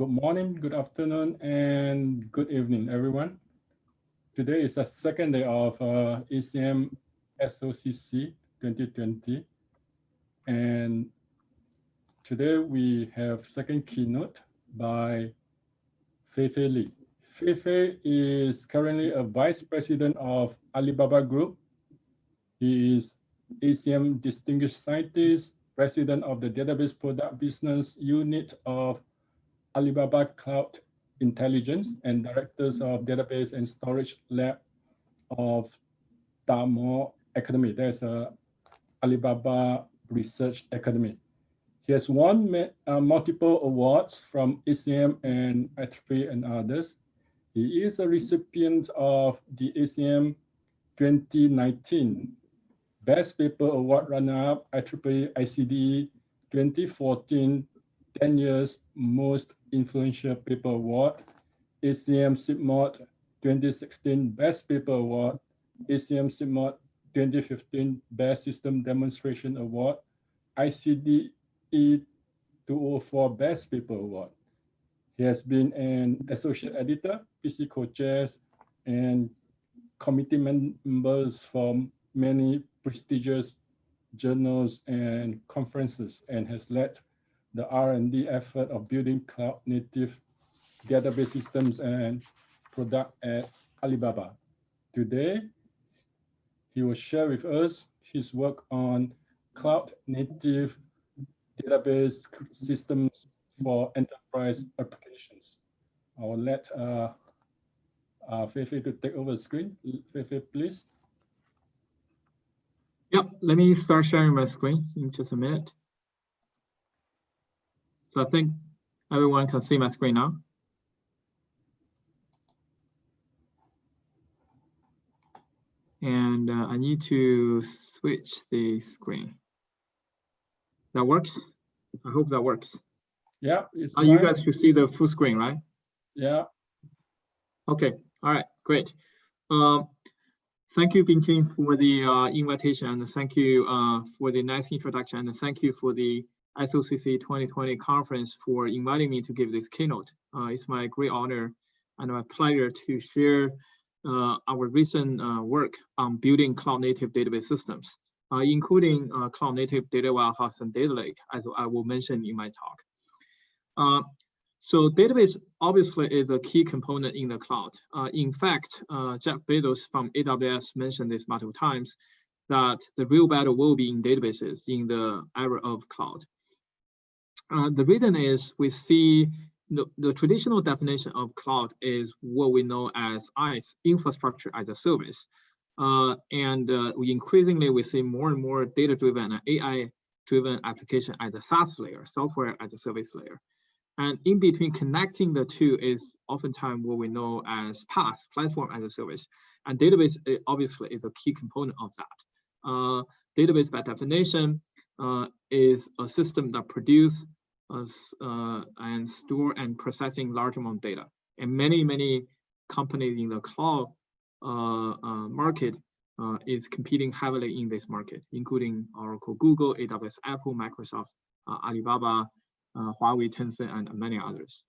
Good morning, good afternoon, and good evening, everyone. Today is the second day of ECM SoCC 2020. And today we have second keynote by Fei-Fei Li. Fei-Fei is currently a vice president of Alibaba Group. He is ECM Distinguished Scientist, president of the Database Product Business Unit of Alibaba Cloud Intelligence, and directors of Database and Storage Lab of Tamo Academy. There's a Alibaba Research Academy. He has won multiple awards from ECM and IEEE and others. He is a recipient of the ECM 2019 Best Paper Award runner-up, IEEE ICD 2014 10 years Most Influential Paper Award, ECM SIPMOD 2016 Best Paper Award, ECM SIPMOD 2015 Best System Demonstration Award, ICDE 204 Best Paper Award. He has been an associate editor, PC co-chairs, and committee members from many prestigious journals and conferences, and has led the R&D effort of building cloud-native database systems and product at Alibaba. Today, he will share with us his work on cloud-native database systems for enterprise applications. I will let Fei-Fei to take over the screen. Fei-Fei, please. Yep, let me start sharing my screen in just a minute. So I think everyone can see my screen now. And I need to switch the screen. That works? I hope that works. Yeah, it's you guys should see the full screen, right? Yeah. Okay, all right, great. Thank you, Bingqing, for the invitation, and thank you for the nice introduction, and thank you for the SoCC 2020 conference for inviting me to give this keynote. It's my great honor and my pleasure to share our recent work on building cloud-native database systems, including cloud-native data warehouse and data lake, as I will mention in my talk. So database obviously is a key component in the cloud. In fact, Jeff Bezos from AWS mentioned this multiple times, that the real battle will be in databases in the era of cloud. The reason is we see the traditional definition of cloud is what we know as IaaS, infrastructure as a service. We increasingly see more and more data-driven and AI-driven application as a SaaS layer, software as a service layer. And in between, connecting the two is oftentimes what we know as PaaS, platform as a service. And database obviously is a key component of that. Database by definition is a system that produces and store and processing large amount of data. And many companies in the cloud market is competing heavily in this market, including Oracle, Google, AWS, Apple, Microsoft, Alibaba, Huawei, Tencent, and many others.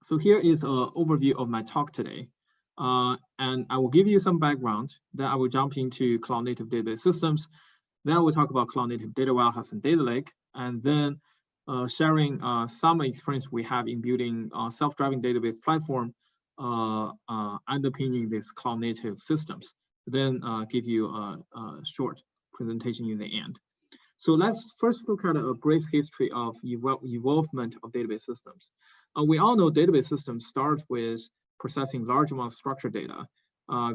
So here is an overview of my talk today. And I will give you some background, then I will jump into cloud-native database systems. Then I will talk about cloud-native data warehouse and data lake, and then sharing some experience we have in building self-driving database platform underpinning these cloud-native systems. Then give you a short presentation in the end. So let's first look at a brief history of evolvement of database systems. We all know database systems start with processing large amounts of structured data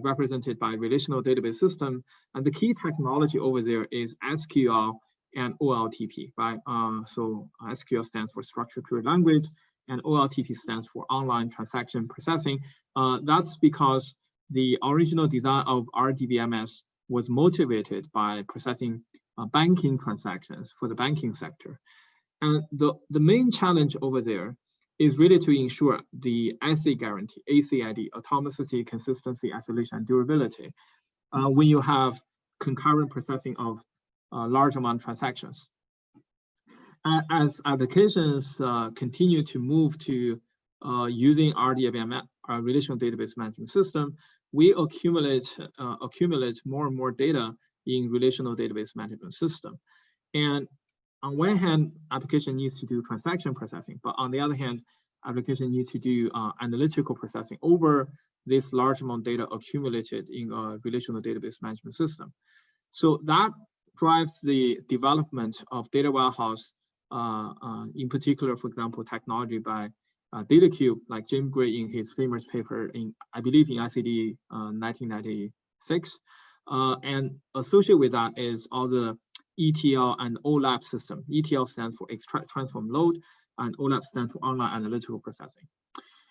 represented by relational database system. And the key technology over there is SQL and OLTP, right? So SQL stands for Structured Query Language, and OLTP stands for Online Transaction Processing. That's because the original design of RDBMS was motivated by processing banking transactions for the banking sector. And the main challenge over there is really to ensure the ACID guarantee, ACID, atomicity, consistency, isolation, and durability, when you have concurrent processing of large amount of transactions. As applications continue to move to using RDBMS, our relational database management system, we accumulate more and more data in relational database management system. And on one hand, application needs to do transaction processing, but on the other hand, application needs to do analytical processing over this large amount of data accumulated in a relational database management system. So that drives the development of data warehouse, in particular, for example, technology by DataCube, like Jim Gray in his famous paper in, I believe, in ICD 1996. And associated with that is all the ETL and OLAP system. ETL stands for extract, transform, load, and OLAP stands for online analytical processing.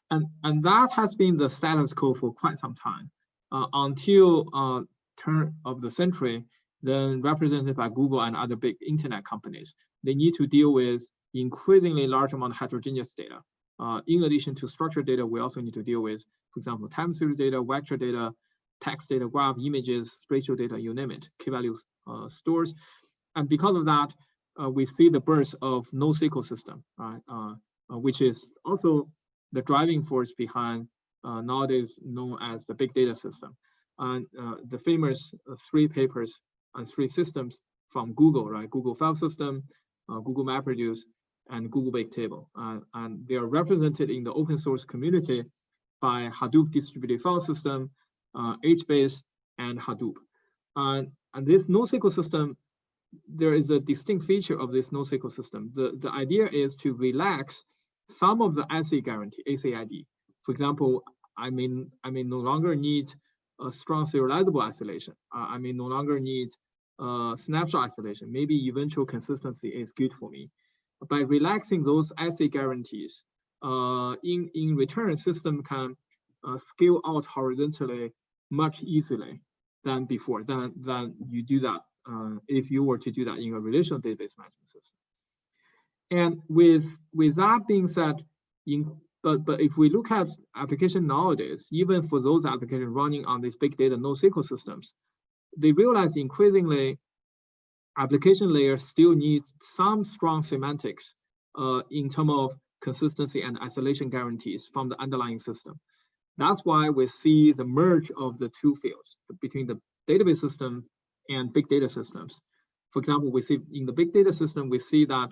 And that has been the status quo for quite some time, until turn of the century, then represented by Google and other big internet companies. They need to deal with increasingly large amount of heterogeneous data. In addition to structured data, we also need to deal with, for example, time series data, vector data, text data, graph, images, spatial data, you name it, key-value stores. And because of that, we see the birth of NoSQL system, right? Which is also the driving force behind nowadays known as the big data system. And the famous 3 papers and 3 systems from Google, right? Google File System, Google MapReduce, and Google Bigtable. And they are represented in the open source community by Hadoop distributed file system, HBase, and Hadoop. And this NoSQL system, there is a distinct feature of this NoSQL system. The idea is to relax some of the ACID guarantee, ACID. For example, I may no longer need a strong serializable isolation. I may no longer need snapshot isolation. Maybe eventual consistency is good for me. By relaxing those ACID guarantees, in return, system can scale out horizontally much easily than before, than you do that if you were to do that in a relational database management system. And with that being said, but if we look at application nowadays, even for those applications running on these big data NoSQL systems, they realize increasingly application layers still need some strong semantics in terms of consistency and isolation guarantees from the underlying system. That's why we see the merge of the 2 fields between the database system and big data systems. For example, we see in the big data system, we see that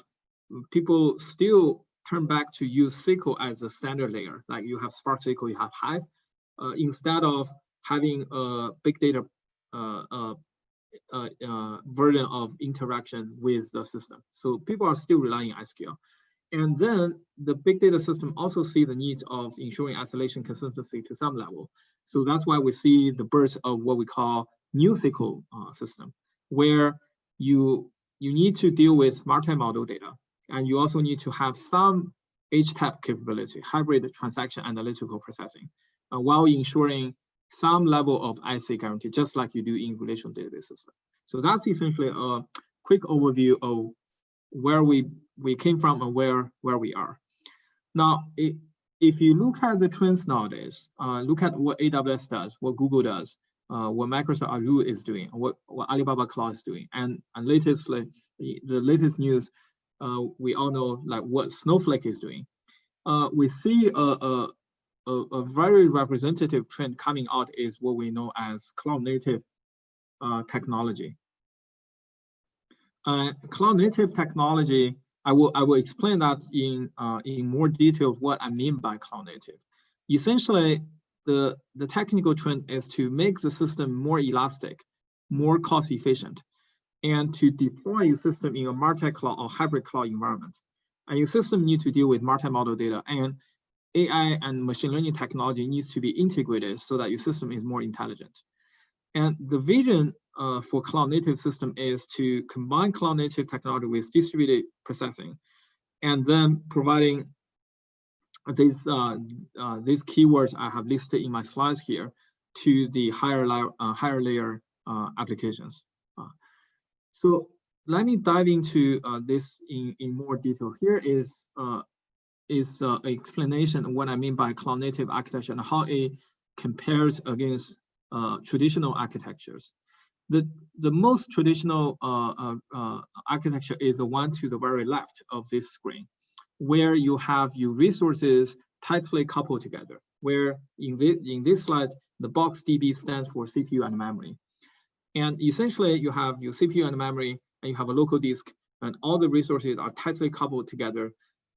people still turn back to use SQL as a standard layer. Like you have Spark SQL, you have Hive, instead of having a big data version of interaction with the system. So people are still relying on SQL. And then the big data system also see the needs of ensuring isolation consistency to some level. So that's why we see the birth of what we call new SQL system, where you need to deal with multi-model data. And you also need to have some HTAP capability, hybrid transaction analytical processing, while ensuring some level of IC guarantee, just like you do in relational database system. So that's essentially a quick overview of where we came from and where we are. Now, if you look at the trends nowadays, look at what AWS does, what Google does, what Microsoft Azure is doing, what Alibaba Cloud is doing, and latestly, the latest news, we all know like what Snowflake is doing. We see a very representative trend coming out is what we know as cloud native technology. Cloud native technology, I will explain that in more detail what I mean by cloud native. Essentially, the technical trend is to make the system more elastic, more cost efficient, and to deploy your system in a multi-cloud or hybrid cloud environment. And your system needs to deal with multi-model data, and AI and machine learning technology needs to be integrated so that your system is more intelligent. And the vision for cloud native system is to combine cloud native technology with distributed processing, and then providing these keywords I have listed in my slides here to the higher layer applications. So let me dive into this in more detail. Here is an explanation of what I mean by cloud native architecture and how it compares against traditional architectures. The most traditional architecture is the one to the very left of this screen, where you have your resources tightly coupled together, where in this slide, the box DB stands for CPU and memory. And essentially, you have your CPU and memory, and you have a local disk, and all the resources are tightly coupled together.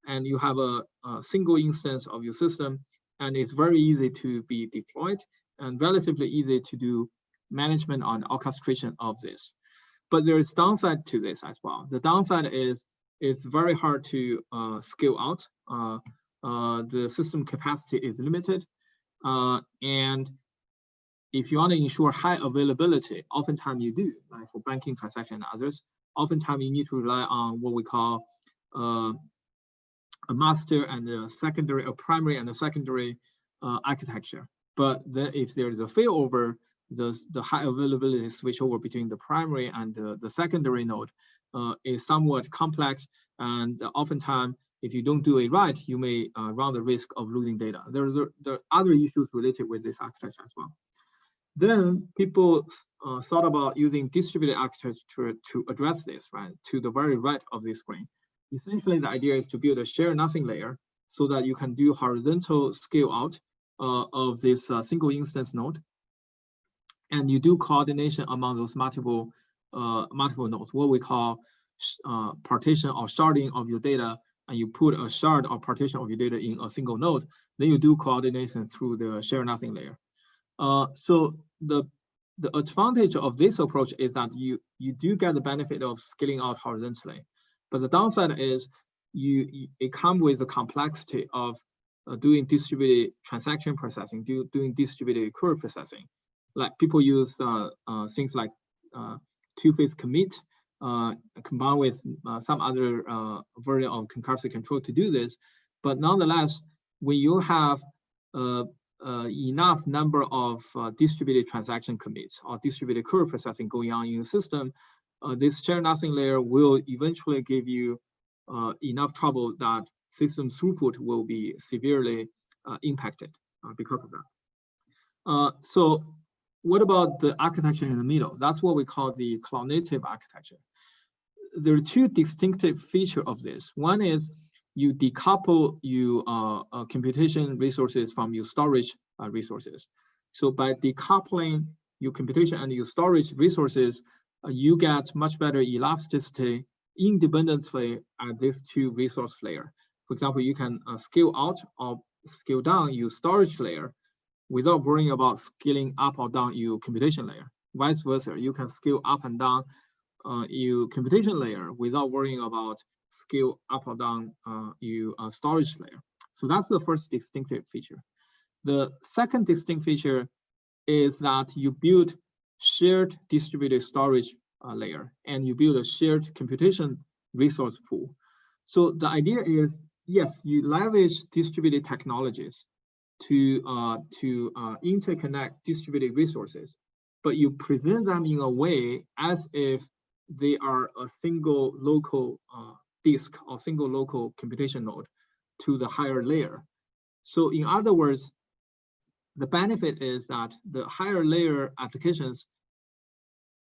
And you have a single instance of your system, and it's very easy to be deployed and relatively easy to do management and orchestration of this. But there is downside to this as well. The downside is it's very hard to scale out. The system capacity is limited. And if you want to ensure high availability, oftentimes you do, like for banking transaction and others, oftentimes you need to rely on what we call a master and a secondary, a primary and a secondary architecture. But then if there is a failover, the high availability switch over between the primary and the secondary node is somewhat complex, and oftentimes if you don't do it right, you may run the risk of losing data. There are other issues related with this architecture as well. Then people thought about using distributed architecture to address this, right? To the very right of this screen. Essentially, the idea is to build a share nothing layer so that you can do horizontal scale out of this single instance node, and you do coordination among those multiple nodes, what we call partition or sharding of your data, and you put a shard or partition of your data in a single node, then you do coordination through the share nothing layer. So the advantage of this approach is that you do get the benefit of scaling out horizontally, but the downside is it comes with the complexity of doing distributed transaction processing, doing distributed query processing. Like people use things like two-phase commit combined with some other version of concurrency control to do this. But nonetheless, when you have enough number of distributed transaction commits or distributed query processing going on in your system, this share nothing layer will eventually give you enough trouble that system throughput will be severely impacted because of that. So what about the architecture in the middle? That's what we call the cloud native architecture. There are two distinctive features of this. One is you decouple your computation resources from your storage resources. So by decoupling your computation and your storage resources, you get much better elasticity independently at these two resource layer. For example, you can scale out or scale down your storage layer without worrying about scaling up or down your computation layer. Vice versa, you can scale up and down your computation layer without worrying about scale up or down your storage layer. So that's the first distinctive feature. The second distinct feature is that you build shared distributed storage layer, and you build a shared computation resource pool. So the idea is, yes, you leverage distributed technologies to interconnect distributed resources, but you present them in a way as if they are a single local disk or single local computation node to the higher layer. So in other words, the benefit is that the higher layer applications,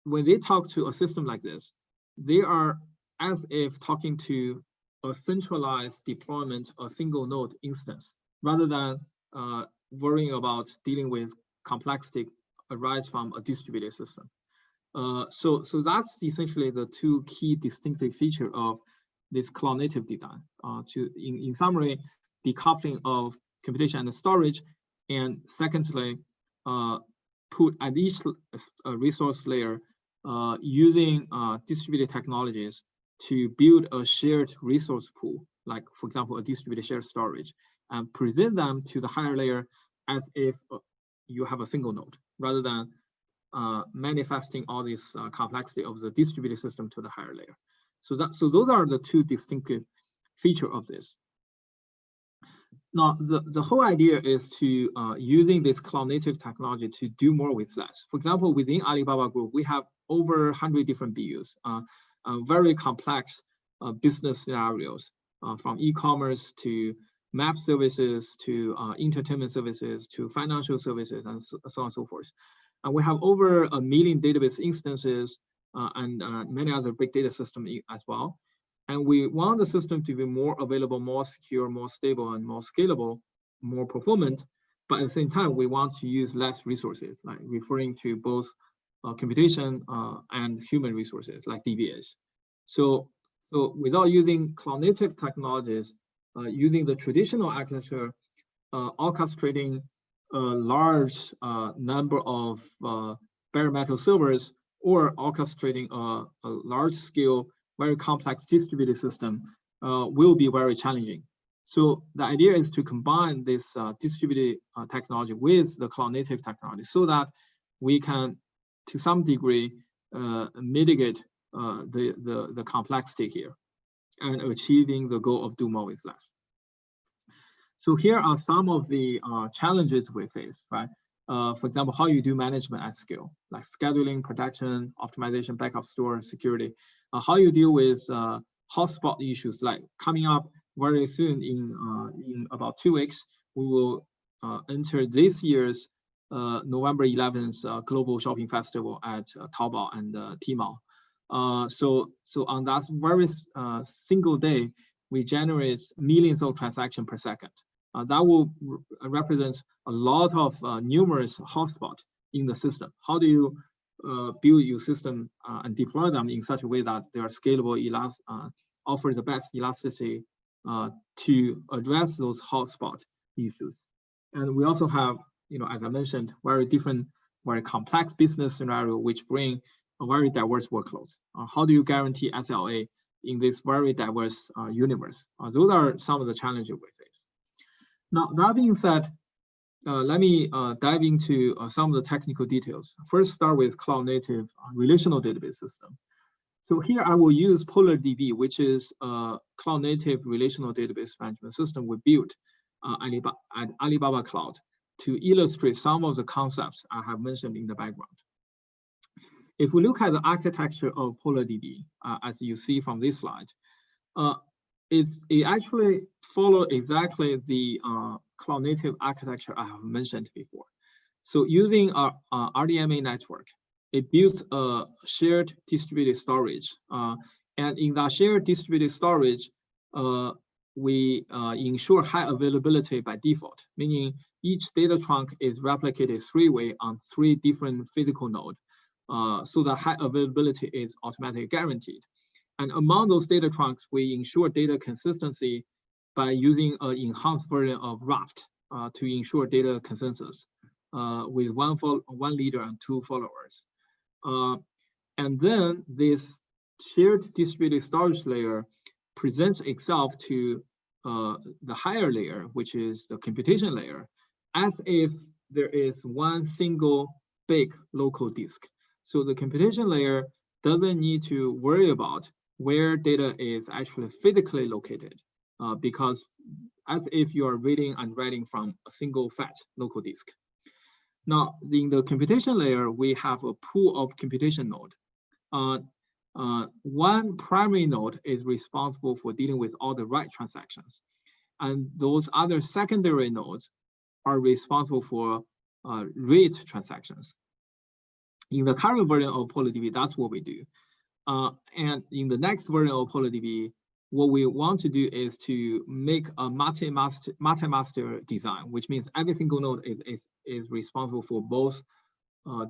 when they talk to a system like this, they are as if talking to a centralized deployment, a single node instance, rather than worrying about dealing with complexity arise from a distributed system. So that's essentially the two key distinctive features of this cloud native design. In summary, decoupling of computation and storage, and secondly, put at each resource layer using distributed technologies to build a shared resource pool, like for example, a distributed shared storage, and present them to the higher layer as if you have a single node, rather than manifesting all this complexity of the distributed system to the higher layer. So those are the two distinctive features of this. Now, the whole idea is to using this cloud native technology to do more with less. For example, within Alibaba Group, we have over 100 different BUs, very complex business scenarios, from e-commerce to map services to entertainment services to financial services and so on and so forth. And we have over 1 million database instances and many other big data systems as well. And we want the system to be more available, more secure, more stable, and more scalable, more performant. But at the same time, we want to use less resources, like referring to both computation and human resources, like DBAs. So without using cloud-native technologies, using the traditional architecture, orchestrating a large number of bare metal servers, or orchestrating a large-scale, very complex distributed system will be very challenging. So the idea is to combine this distributed technology with the cloud-native technology so that we can, to some degree, mitigate the complexity here and achieving the goal of do more with less. So here are some of the challenges we face, right? For example, how you do management at scale, like scheduling, production, optimization, backup, store, security. How you deal with hotspot issues, like coming up very soon in about 2 weeks, we will enter this year's November 11th Global Shopping Festival at Taobao and Tmall. So on that very single day, we generate millions of transactions per second. That will represent a lot of numerous hotspots in the system. How do you build your system and deploy them in such a way that they are scalable, offer the best elasticity to address those hotspot issues? And we also have, as I mentioned, very different, very complex business scenario which bring a very diverse workloads. How do you guarantee SLA in this very diverse universe? Those are some of the challenges we face. Now, that being said, let me dive into some of the technical details. First, start with cloud-native relational database system. So here I will use POLARDB, which is a cloud-native relational database management system we built at Alibaba Cloud to illustrate some of the concepts I have mentioned in the background. If we look at the architecture of POLARDB, as you see from this slide, it actually follows exactly the cloud-native architecture I have mentioned before. So using our RDMA network, it builds a shared distributed storage. And in that shared distributed storage, we ensure high availability by default, meaning each data trunk is replicated 3-way on 3 different physical nodes, so that high availability is automatically guaranteed. And among those data trunks, we ensure data consistency by using an enhanced version of Raft to ensure data consensus with one leader and 2 followers. And then this shared distributed storage layer presents itself to the higher layer, which is the computation layer, as if there is one single big local disk. So the computation layer doesn't need to worry about where data is actually physically located, because as if you are reading and writing from a single fat local disk. Now, in the computation layer, we have a pool of computation node. One primary node is responsible for dealing with all the write transactions. And those other secondary nodes are responsible for read transactions. In the current version of POLARDB, that's what we do. And in the next version of POLARDB, what we want to do is to make a multi-master design, which means every single node is responsible for both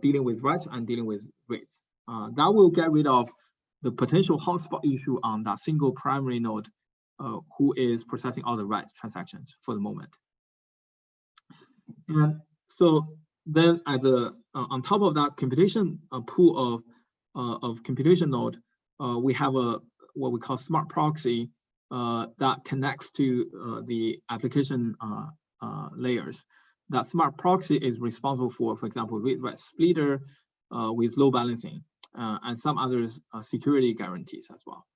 dealing with writes and dealing with reads. That will get rid of the potential hotspot issue on that single primary node who is processing all the write transactions for the moment. And so then at the on top of that computation pool of computation node, we have what we call smart proxy that connects to the application layers. That smart proxy is responsible for example, read-write splitter with load balancing and some other security guarantees as well.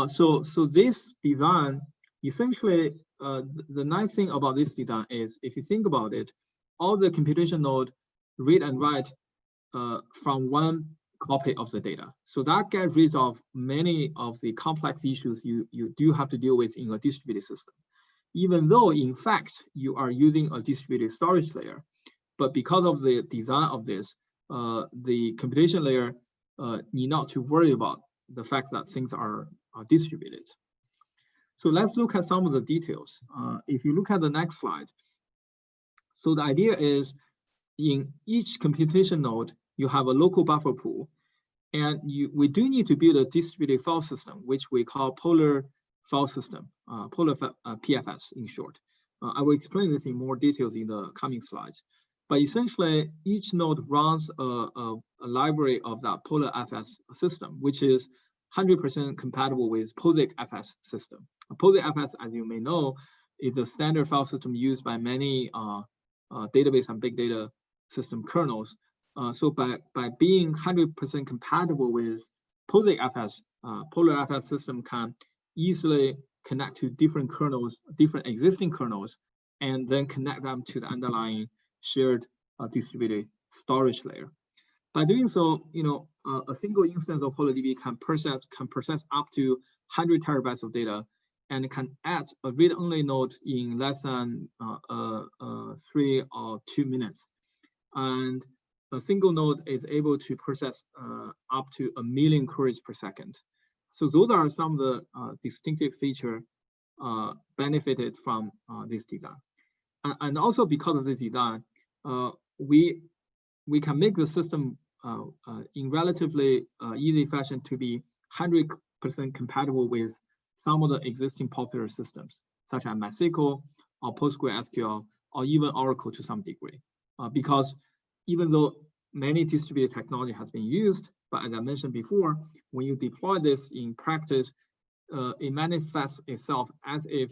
So this design, essentially, the nice thing about this design is, if you think about it, all the computation node read and write from one copy of the data. So that gets rid of many of the complex issues you do have to deal with in a distributed system. Even though, in fact, you are using a distributed storage layer, but because of the design of this, the computation layer need not to worry about the fact that things are distributed. So let's look at some of the details. If you look at the next slide, so the idea is in each computation node, you have a local buffer pool, and we do need to build a distributed file system, which we call Polar file system, PFS in short. I will explain this in more details in the coming slides. But essentially, each node runs a library of that POLARFS system, which is 100% compatible with POSIX-FS system. POSIX-FS, as you may know, is a standard file system used by many database and big data system kernels. So by being 100% compatible with POSIX-FS, POLARFS system can easily connect to different kernels, different existing kernels, and then connect them to the underlying shared distributed storage layer. By doing so, a single instance of POLARDB can process up to 100 terabytes of data, and can add a read-only node in less than 3 or 2 minutes. And a single node is able to process up to 1 million queries per second. So those are some of the distinctive features benefited from this design. And also because of this design, we can make the system in relatively easy fashion to be 100% compatible with some of the existing popular systems, such as MySQL or PostgreSQL, or even Oracle to some degree. Because even though many distributed technology has been used, but as I mentioned before, when you deploy this in practice, it manifests itself as if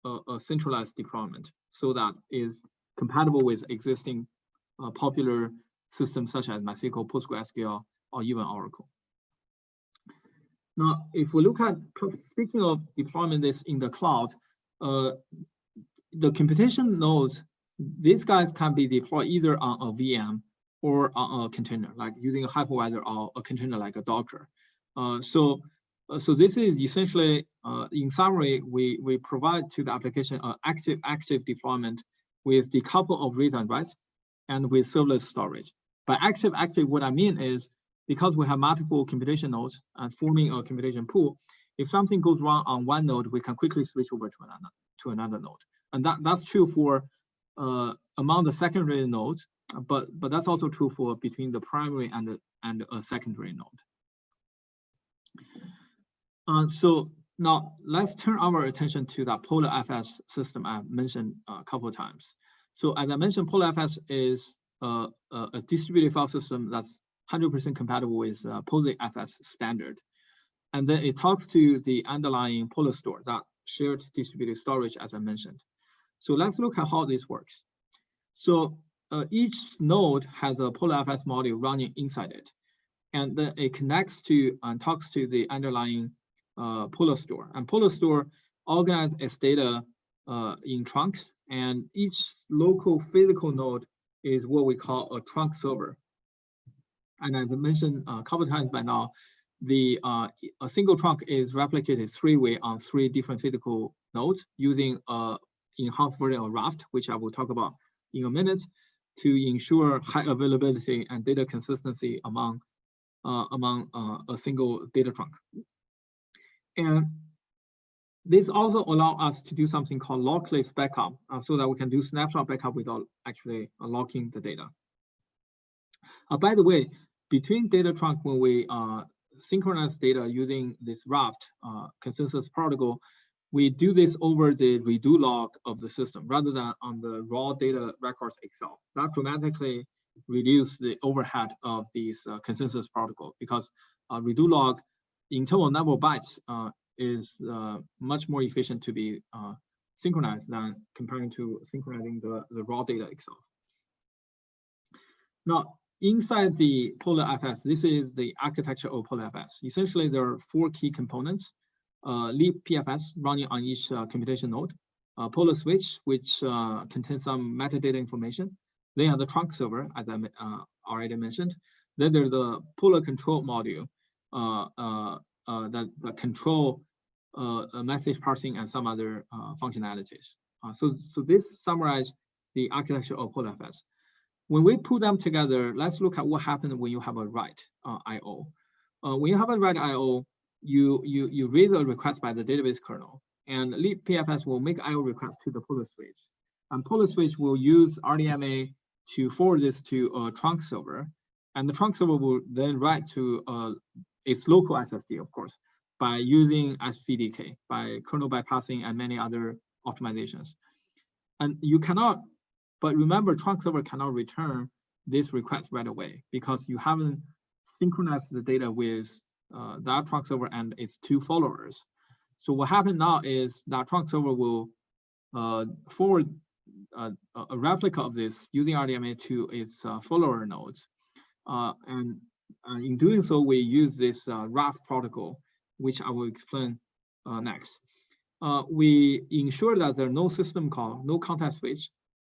a centralized deployment, so that is compatible with existing popular systems such as MySQL, PostgreSQL, or even Oracle. Now, if we look at, speaking of deployment this in the cloud, the computation nodes, these guys can be deployed either on a VM or on a container, like using a hypervisor or a container like a Docker. So this is essentially, in summary, we provide to the application an active deployment with the couple of read and write, and with serverless storage. By active, what I mean is, because we have multiple computation nodes and forming a computation pool, if something goes wrong on one node, we can quickly switch over to another node. And that's true for among the secondary nodes, but that's also true for between the primary and a secondary node. So now let's turn our attention to that POLARFS system I've mentioned a couple of times. So as I mentioned, POLARFS is a distributed file system that's 100% compatible with POSIX-FS standard. And then it talks to the underlying POLARSTORE, that shared distributed storage, as I mentioned. So let's look at how this works. So each node has a POLARFS module running inside it. And then it connects to and talks to the underlying POLARSTORE. And POLARSTORE organizes its data in trunks, and each local physical node is what we call a trunk server. And as I mentioned a couple of times by now, a single trunk is replicated 3-way on 3 different physical nodes using in-house version of Raft, which I will talk about in a minute, to ensure high availability and data consistency among a single data trunk. And this also allows us to do something called lockless backup, so that we can do snapshot backup without actually locking the data. By the way, between data trunk, when we synchronize data using this Raft consensus protocol, we do this over the redo log of the system rather than on the raw data records itself. That dramatically reduces the overhead of these consensus protocol, because redo log in terms of number of bytes is much more efficient to be synchronized than comparing to synchronizing the raw data itself. Now, inside the POLARFS, this is the architecture of POLARFS. Essentially, there are 4 key components. libpfs running on each computation node, Polar switch, which contains some metadata information. Then the trunk server, as I already mentioned. Then there's the Polar control module that control message parsing and some other functionalities. So this summarizes the architecture of POLARFS. When we put them together, let's look at what happens when you have a write I/O. When you have a write I/O, you raise a request by the database kernel, and libpfs will make I/O request to the Polar switch, and Polar switch will use RDMA to forward this to a trunk server, and the trunk server will then write to its local SSD, of course, by using SDDP, by kernel bypassing and many other optimizations. And you cannot, but remember, trunk server cannot return this request right away because you haven't synchronized the data with that trunk server and its two followers. So what happens now is that trunk server will forward a replica of this using RDMA to its follower nodes. And in doing so, we use this RAF protocol, which I will explain next. We ensure that there are no system call, no context switch,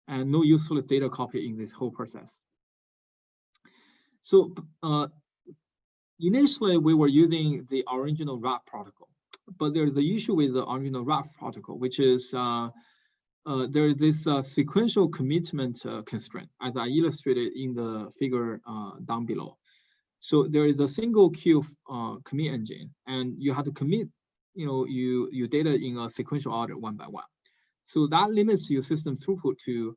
and no useless data copy in this whole process. So initially, we were using the original RAF protocol, but there's an issue with the original RAF protocol, which is there is this sequential commitment constraint, as I illustrated in the figure down below. So there is a single queue commit engine, and you have to commit, your data in a sequential order one by one. So that limits your system throughput to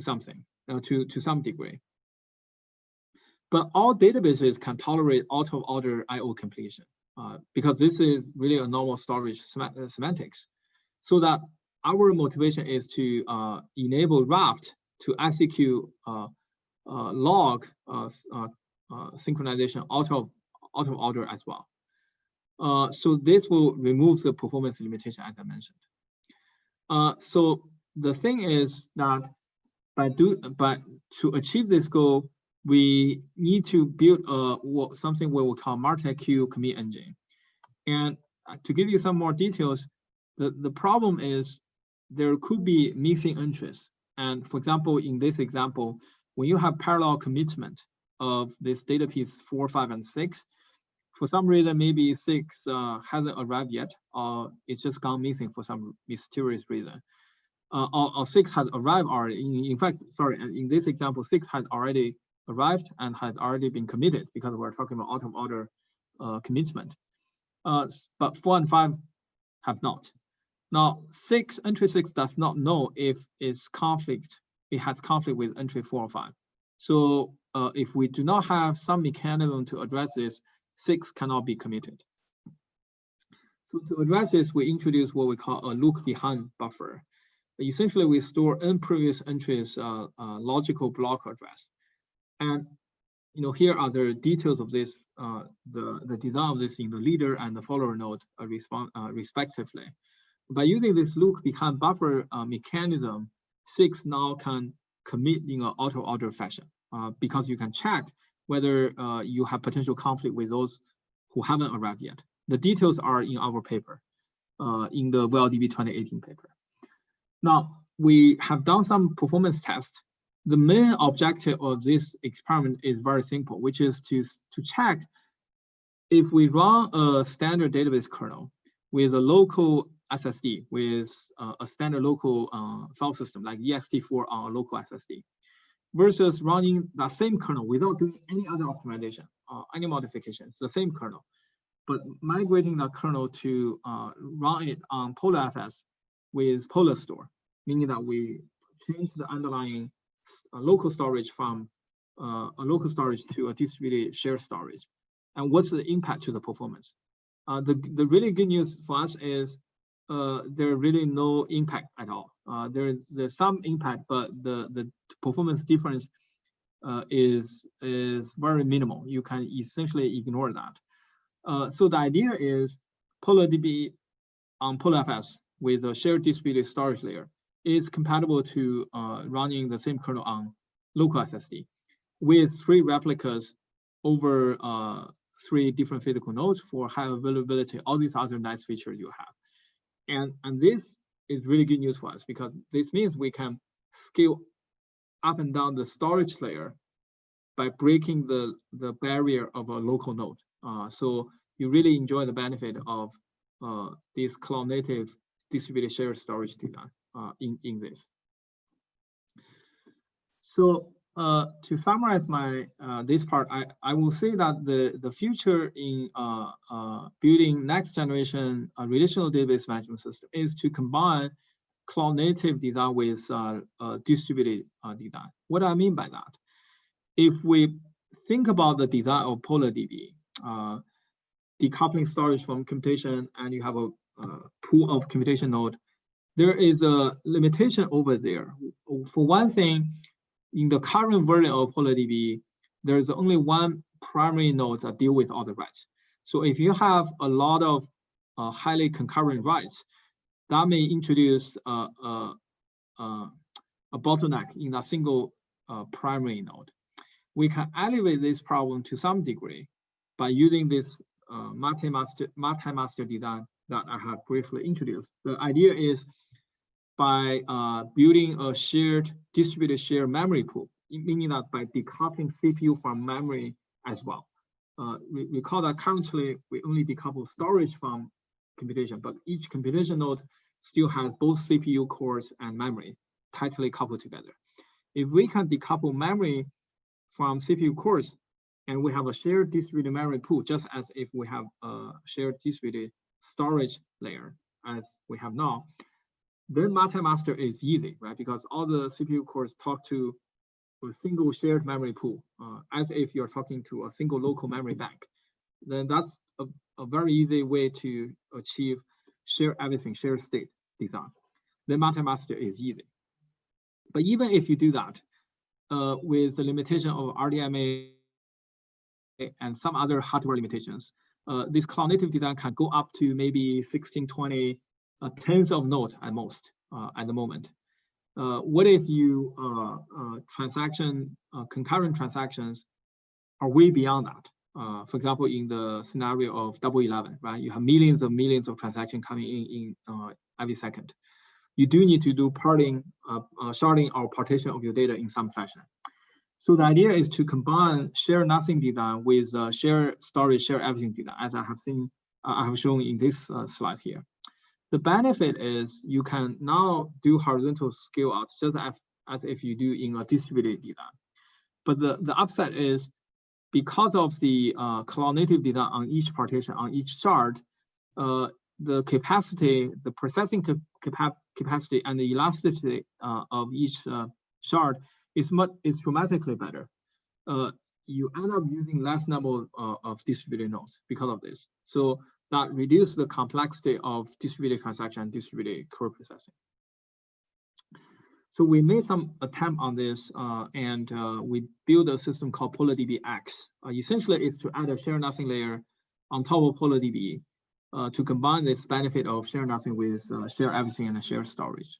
something, to some degree. But all databases can tolerate out-of-order I/O completion because this is really a normal storage semantics. So that our motivation is to enable Raft to execute log synchronization out of order as well. So this will remove the performance limitation, as I mentioned. So the thing is that to achieve this goal, we need to build something we will call multi-queue commit engine. And to give you some more details, the problem is there could be missing entries. And for example, in this example, when you have parallel commitment of this data piece 4, 5, and 6, for some reason, maybe 6 hasn't arrived yet, or it's just gone missing for some mysterious reason. Or 6 has arrived already. In fact, sorry, in this example, 6 has already arrived and has already been committed because we're talking about out-of-order commitment. But 4 and 5 have not. Now, entry 6 does not know if it has conflict with entry 4 or 5. So if we do not have some mechanism to address this, 6 cannot be committed. So to address this, we introduce what we call a look behind buffer. Essentially, we store previous entries logical block address. And here are the details of this, the design of this in the leader and the follower node respectively. By using this look behind buffer mechanism, 6 now can commit in an auto-order fashion because you can check whether you have potential conflict with those who haven't arrived yet. The details are in our paper, in the VLDB 2018 paper. Now, we have done some performance tests. The main objective of this experiment is very simple, which is to check if we run a standard database kernel with a local SSD, with a standard local file system like ext4 on a local SSD, versus running that same kernel without doing any other optimization, any modifications, the same kernel, but migrating that kernel to run it on PolarFS with PolarStore, meaning that we change the underlying local storage from a local storage to a distributed shared storage. And what's the impact to the performance? The really good news for us is there's really no impact at all. There's some impact, but the performance difference is very minimal. You can essentially ignore that. So the idea is POLARDB on PolarFS with a shared distributed storage layer is compatible to running the same kernel on local SSD with 3 replicas over 3 different physical nodes for high availability, all these other nice features you have. And this is really good news for us because this means we can scale up and down the storage layer by breaking the barrier of a local node. So you really enjoy the benefit of this cloud native distributed shared storage design in this. So to summarize my this part, I will say that the future in building next generation relational database management system is to combine cloud native design with distributed design. What do I mean by that? If we think about the design of POLARDB, decoupling storage from computation, and you have a pool of computation node, there is a limitation over there. For one thing, in the current version of POLARDB, there is only one primary node that deal with all the writes. So if you have a lot of highly concurrent writes, that may introduce a bottleneck in a single primary node. We can elevate this problem to some degree by using this multi-master design that I have briefly introduced. The idea is by building a distributed shared memory pool, meaning that by decoupling CPU from memory as well. We call that currently we only decouple storage from computation, but each computation node still has both CPU cores and memory tightly coupled together. If we can decouple memory from CPU cores, and we have a shared distributed memory pool, just as if we have a shared distributed storage layer as we have now, then multi-master is easy, right? Because all the CPU cores talk to a single shared memory pool, as if you're talking to a single local memory bank. Then that's a very easy way to achieve share everything, share state design. Then multi-master is easy. But even if you do that, with the limitation of RDMA and some other hardware limitations, this cloud native design can go up to maybe 16, 20, tens of nodes at most at the moment. What if you concurrent transactions are way beyond that? For example, in the scenario of double 11, right? You have millions of transactions coming in every second. You do need to do sharding or partition of your data in some fashion. So the idea is to combine share nothing design with share storage, share everything design, as I have shown in this slide here. The benefit is you can now do horizontal scale out just as if you do in a distributed design. But the upside is because of the cloud native design on each partition, on each shard, the capacity, the processing capacity and the elasticity of each shard is dramatically better. You end up using less number of distributed nodes because of this. So that reduces the complexity of distributed transaction and distributed core processing. So we made some attempt on this, and we built a system called POLARDB X. Essentially, it's to add a share nothing layer on top of POLARDB to combine this benefit of share nothing with share everything and share storage.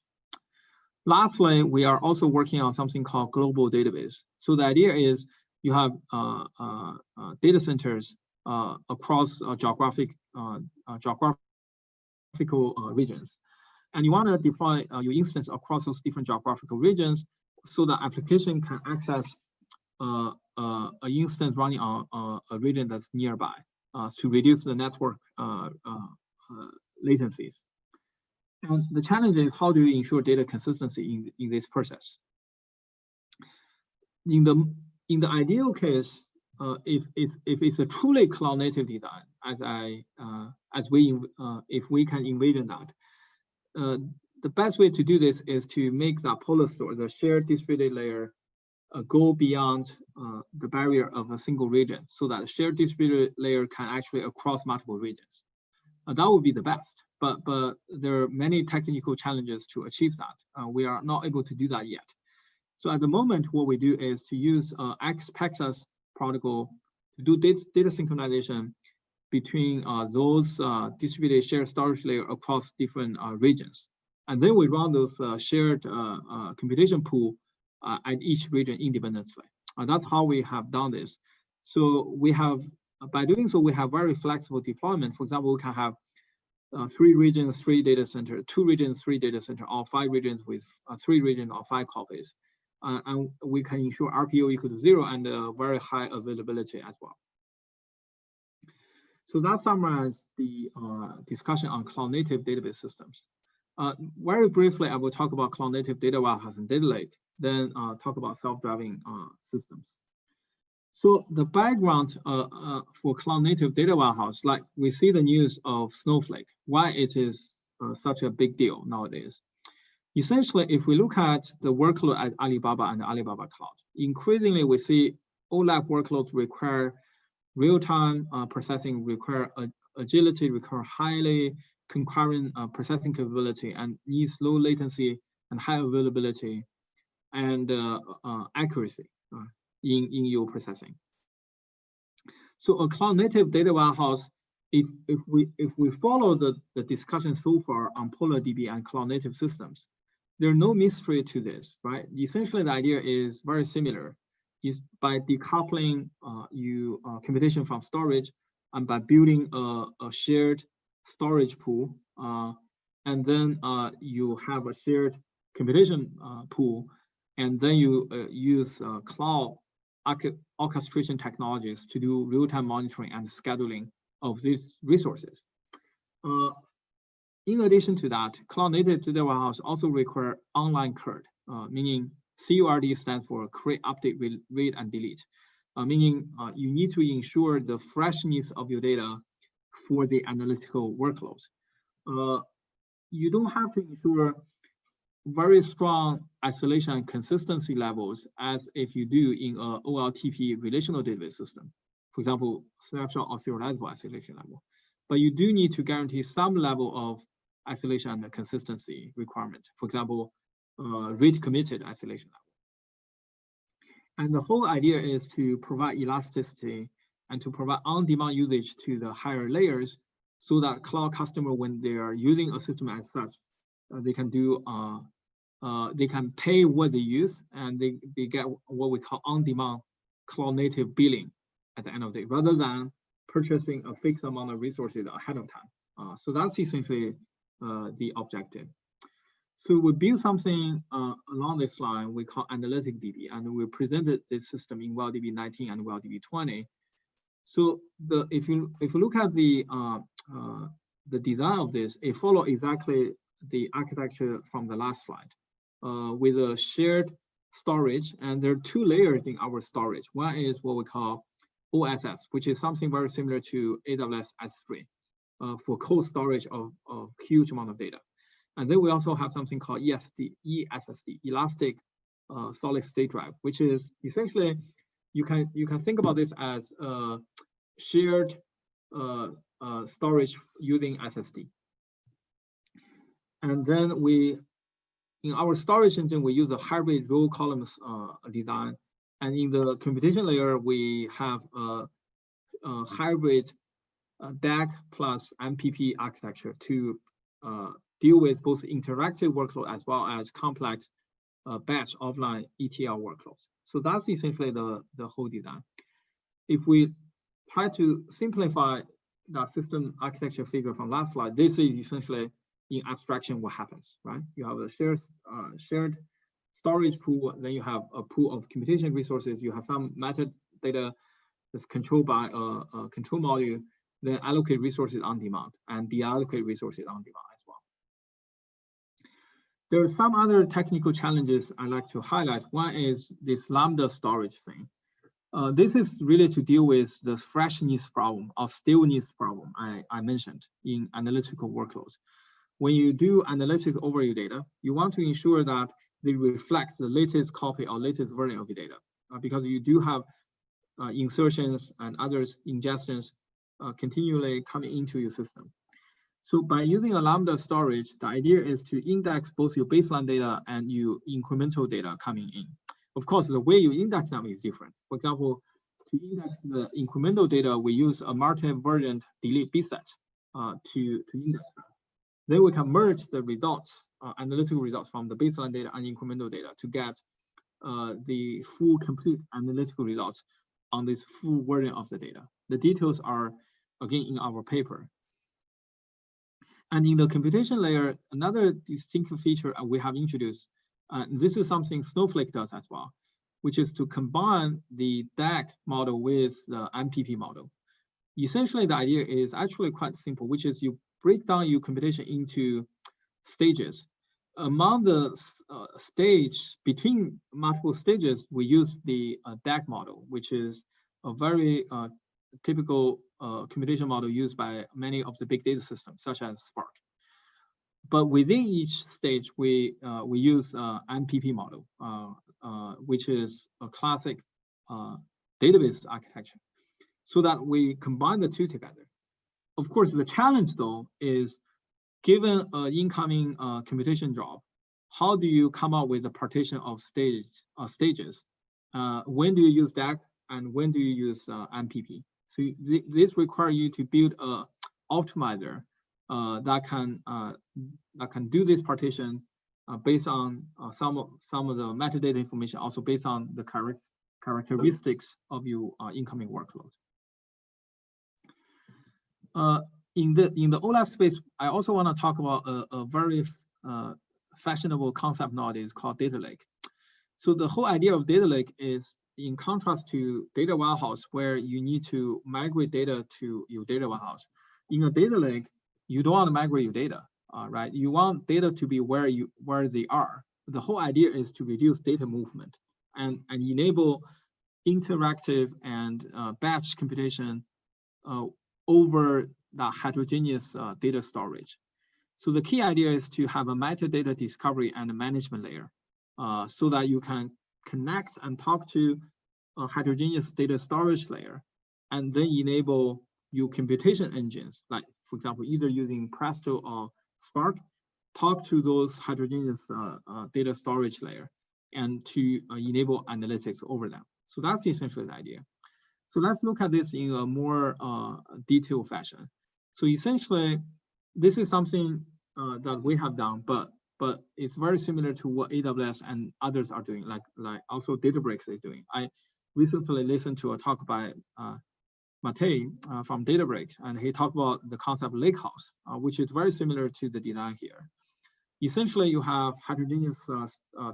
Lastly, we are also working on something called global database. So the idea is you have data centers across geographical regions, and you want to deploy your instance across those different geographical regions so that application can access an instance running on a region that's nearby to reduce the network latencies. And the challenge is how do you ensure data consistency in this process? In the ideal case, if it's a truly cloud native design, if we can envision that, the best way to do this is to make that polar store, the shared distributed layer, go beyond the barrier of a single region, so that the shared distributed layer can actually across multiple regions. That would be the best, but there are many technical challenges to achieve that. We are not able to do that yet. So at the moment, what we do is to use XPaxas protocol to do data synchronization between those distributed shared storage layer across different regions. And then we run those shared computation pool at each region independently. That's how we have done this. So we have, by doing so, we have very flexible deployment. For example, we can have 3 regions, 3 data center, 2 regions, 3 data center, or 5 regions with 3 regions or 5 copies. And we can ensure RPO equal to 0 and very high availability as well. So that summarizes the discussion on cloud native database systems. Very briefly, I will talk about cloud-native data warehouse and data lake, then talk about self-driving systems. So the background for cloud-native data warehouse, like we see the news of Snowflake, why it is such a big deal nowadays. Essentially, if we look at the workload at Alibaba and Alibaba Cloud, increasingly we see OLAP workloads require real-time processing, require agility, require highly concurrent processing capability, and needs low latency and high availability and accuracy in your processing. So a cloud-native data warehouse, if we follow the discussion so far on POLARDB and cloud-native systems, there's no mystery to this, right? Essentially, the idea is very similar. Is by decoupling computation from storage and by building a shared storage pool, and then you have a shared computation pool, and then you use cloud orchestration technologies to do real-time monitoring and scheduling of these resources. In addition to that, cloud-native data warehouse also require online CURD, meaning CURD stands for create, update, read, and delete, meaning you need to ensure the freshness of your data for the analytical workloads. You don't have to ensure very strong isolation and consistency levels as if you do in a OLTP relational database system, for example, snapshot or serializable isolation level. But you do need to guarantee some level of isolation and consistency requirement, for example, read committed isolation level. And the whole idea is to provide elasticity and to provide on-demand usage to the higher layers so that cloud customer, when they are using a system as such, they can do they can pay what they use, and they get what we call on-demand cloud-native billing at the end of the day, rather than purchasing a fixed amount of resources ahead of time. So that's essentially the objective. So we built something along this line we call Analytic DB, and we presented this system in EvolveDB 19 and EvolveDB 20. So if you look at the design of this, it follows exactly the architecture from the last slide, with a shared storage, and there are two layers in our storage. One is what we call OSS, which is something very similar to AWS S3 for cold storage of huge amount of data. And then we also have something called ESSD, Elastic Solid State Drive, which is essentially, you can think about this as shared storage using SSD. And then in our storage engine, we use a hybrid row columns design. And in the computation layer, we have a hybrid DAG plus MPP architecture to deal with both interactive workload as well as complex batch offline ETL workloads. So that's essentially the whole design. If we try to simplify that system architecture figure from last slide, this is essentially in abstraction what happens, right? You have a shared storage pool, then you have a pool of computation resources, you have some metadata that's controlled by a control module, then allocate resources on demand and deallocate resources on demand as well. There are some other technical challenges I'd like to highlight. One is this Lambda storage thing. This is really to deal with the freshness problem or staleness problem I mentioned in analytical workloads. When you do analytics over your data, you want to ensure that they reflect the latest copy or latest version of your data, because you do have insertions and others ingestions continually coming into your system. So by using a Lambda storage, the idea is to index both your baseline data and your incremental data coming in. Of course, the way you index them is different. For example, to index the incremental data, we use a multi-version delete bset to index them. Then we can merge the results, analytical results from the baseline data and incremental data to get the full complete analytical results on this full version of the data. The details are, again, in our paper. And in the computation layer, another distinctive feature we have introduced, this is something Snowflake does as well, which is to combine the DAG model with the MPP model. Essentially, the idea is actually quite simple, which is you break down your computation into stages. Among the stage between multiple stages, we use the DAG model, which is a very typical computation model used by many of the big data systems, such as Spark. But within each stage, we use MPP model, which is a classic database architecture, so that we combine the two together. Of course, the challenge though is, given an incoming computation job, how do you come up with a partition of stages? When do you use DAG and when do you use MPP? So this requires you to build a optimizer that can do this partition based on some of the metadata information, also based on the characteristics of your incoming workload. In the OLAP space, I also want to talk about a very fashionable concept nowadays called data lake. So the whole idea of data lake is, in contrast to data warehouse, where you need to migrate data to your data warehouse. In a data lake, you don't want to migrate your data, right? You want data to be where they are. The whole idea is to reduce data movement and enable interactive and batch computation over the heterogeneous data storage. So the key idea is to have a metadata discovery and a management layer, so that you can connect and talk to a heterogeneous data storage layer, and then enable your computation engines, like, for example, either using Presto or Spark, talk to those heterogeneous data storage layer and to enable analytics over them. So that's essentially the idea. So let's look at this in a more detailed fashion. So essentially, this is something that we have done, but it's very similar to what AWS and others are doing, like also Databricks is doing. I recently listened to a talk by Matei from Databricks, and he talked about the concept of lakehouse, which is very similar to the design here. Essentially, you have heterogeneous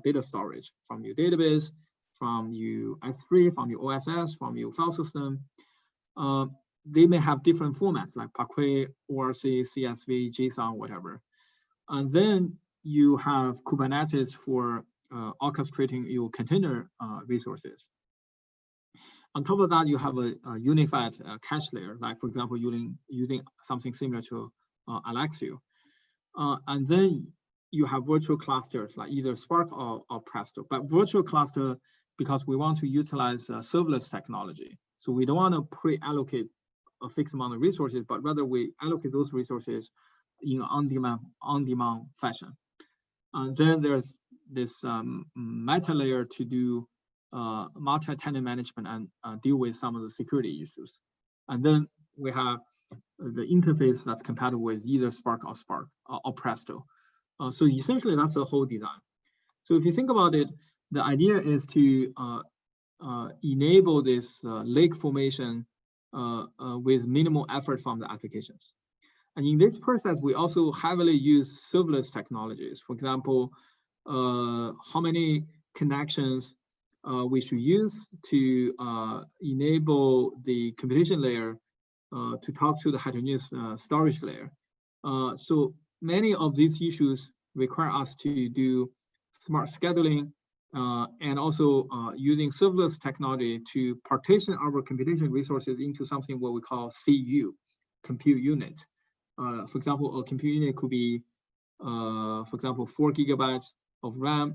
data storage from your database, from your S3, from your OSS, from your file system. They may have different formats like Parquet, ORC, CSV, JSON, whatever. And then you have Kubernetes for orchestrating your container resources. On top of that, you have a unified cache layer, like, for example, using something similar to Alexio. And then you have virtual clusters, like either Spark or Presto. But virtual cluster, because we want to utilize serverless technology. So we don't want to pre-allocate a fixed amount of resources, but rather we allocate those resources in an on-demand fashion. And then there's this meta layer to do multi-tenant management and deal with some of the security issues. And then we have the interface that's compatible with either Spark or Presto. So essentially, that's the whole design. So if you think about it, the idea is to enable this lake formation with minimal effort from the applications. And in this process, we also heavily use serverless technologies. For example, how many connections we should use to enable the computation layer to talk to the heterogeneous storage layer. So many of these issues require us to do smart scheduling and also using serverless technology to partition our computation resources into something what we call CU, compute unit. For example, a compute unit could be, for example, 4 GB of RAM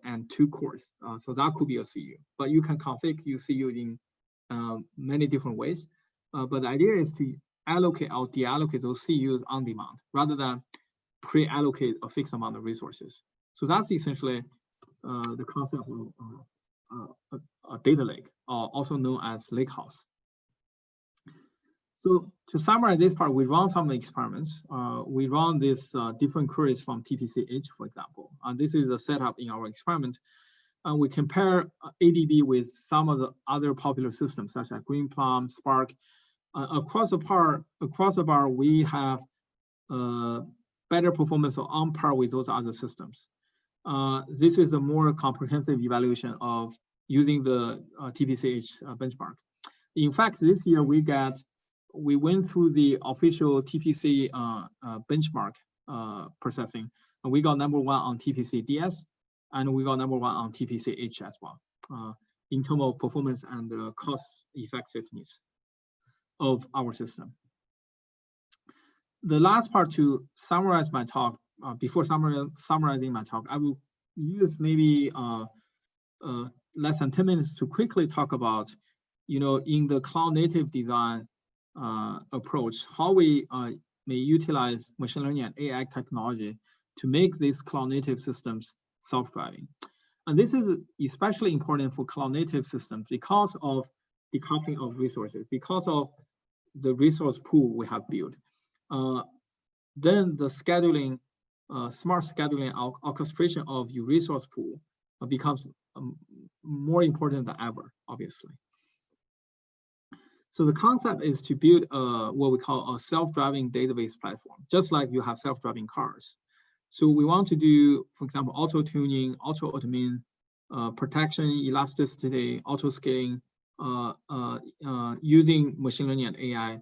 and 2 cores. So that could be a CU. But you can configure your CU in many different ways. But the idea is to allocate or deallocate those CUs on demand rather than pre-allocate a fixed amount of resources. So that's essentially the concept of a data lake, also known as lakehouse. So to summarize this part, we run some experiments. We run these different queries from TPC-H, for example. And this is a setup in our experiment. And we compare ADB with some of the other popular systems, such as Greenplum, Spark. Across the bar, we have better performance on par with those other systems. This is a more comprehensive evaluation of using the TPC-H benchmark. In fact, this year we went through the official TPC benchmark processing. And we got #1 on TPC DS, and we got #1 on TPC H as well, in terms of performance and cost effectiveness of our system. The last part to summarize my talk, before summarizing my talk, I will use maybe less than 10 minutes to quickly talk about, in the cloud native design approach, how we may utilize machine learning and AI technology to make these cloud native systems self-driving. And this is especially important for cloud native systems because of decoupling of resources, because of the resource pool we have built. Then the scheduling, smart scheduling orchestration of your resource pool becomes more important than ever, obviously. So the concept is to build what we call a self-driving database platform, just like you have self-driving cars. So we want to do, for example, auto-tuning, auto-admin, protection, elasticity, auto-scaling, using machine learning and AI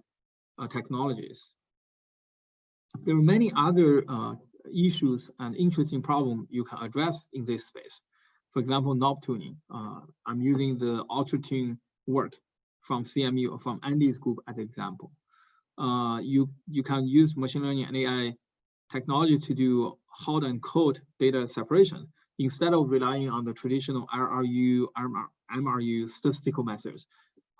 technologies. There are many other issues and interesting problems you can address in this space. For example, knob tuning. I'm using the auto-tune work from CMU or from Andy's group as an example. You can use machine learning and AI technology to do hot and cold data separation instead of relying on the traditional RRU, MRU statistical methods.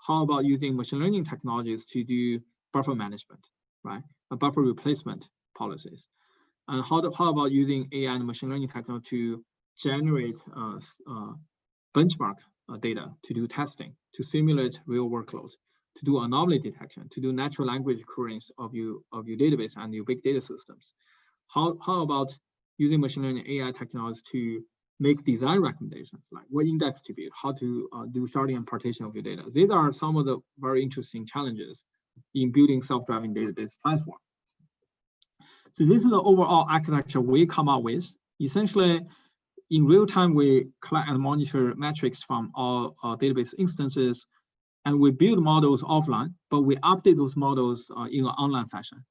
How about using machine learning technologies to do buffer management, right? Buffer replacement policies. And how about using AI and machine learning technology to generate benchmark data, to do testing, to simulate real workloads, to do anomaly detection, to do natural language occurrence of your database and your big data systems. How about using machine learning AI technologies to make design recommendations, like what index to build, how to do sharding and partition of your data. These are some of the very interesting challenges in building self-driving database platform. So this is the overall architecture we come up with. Essentially, in real time, we collect and monitor metrics from all database instances, and we build models offline, but we update those models in an online fashion.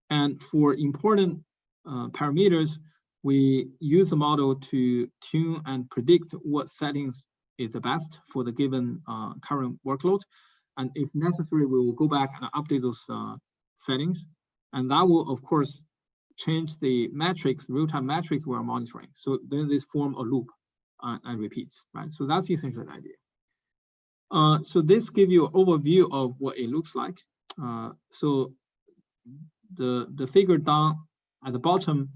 And for important parameters, we use the model to tune and predict what settings is the best for the given current workload. And if necessary, we will go back and update those settings. And that will, of course, change the metrics, real-time metrics we're monitoring. So then this form a loop and repeats, right? So that's essentially the idea. So this gives you an overview of what it looks like. So the figure down at the bottom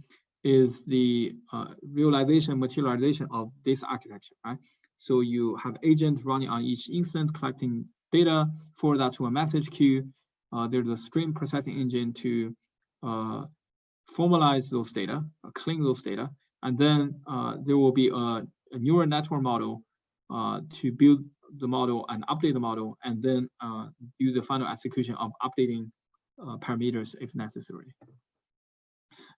is the realization, materialization of this architecture, right? So you have agents running on each instance, collecting data, forward that to a message queue. There's a stream processing engine to formalize those data, clean those data, and then there will be a neural network model to build the model and update the model, and then do the final execution of updating parameters if necessary.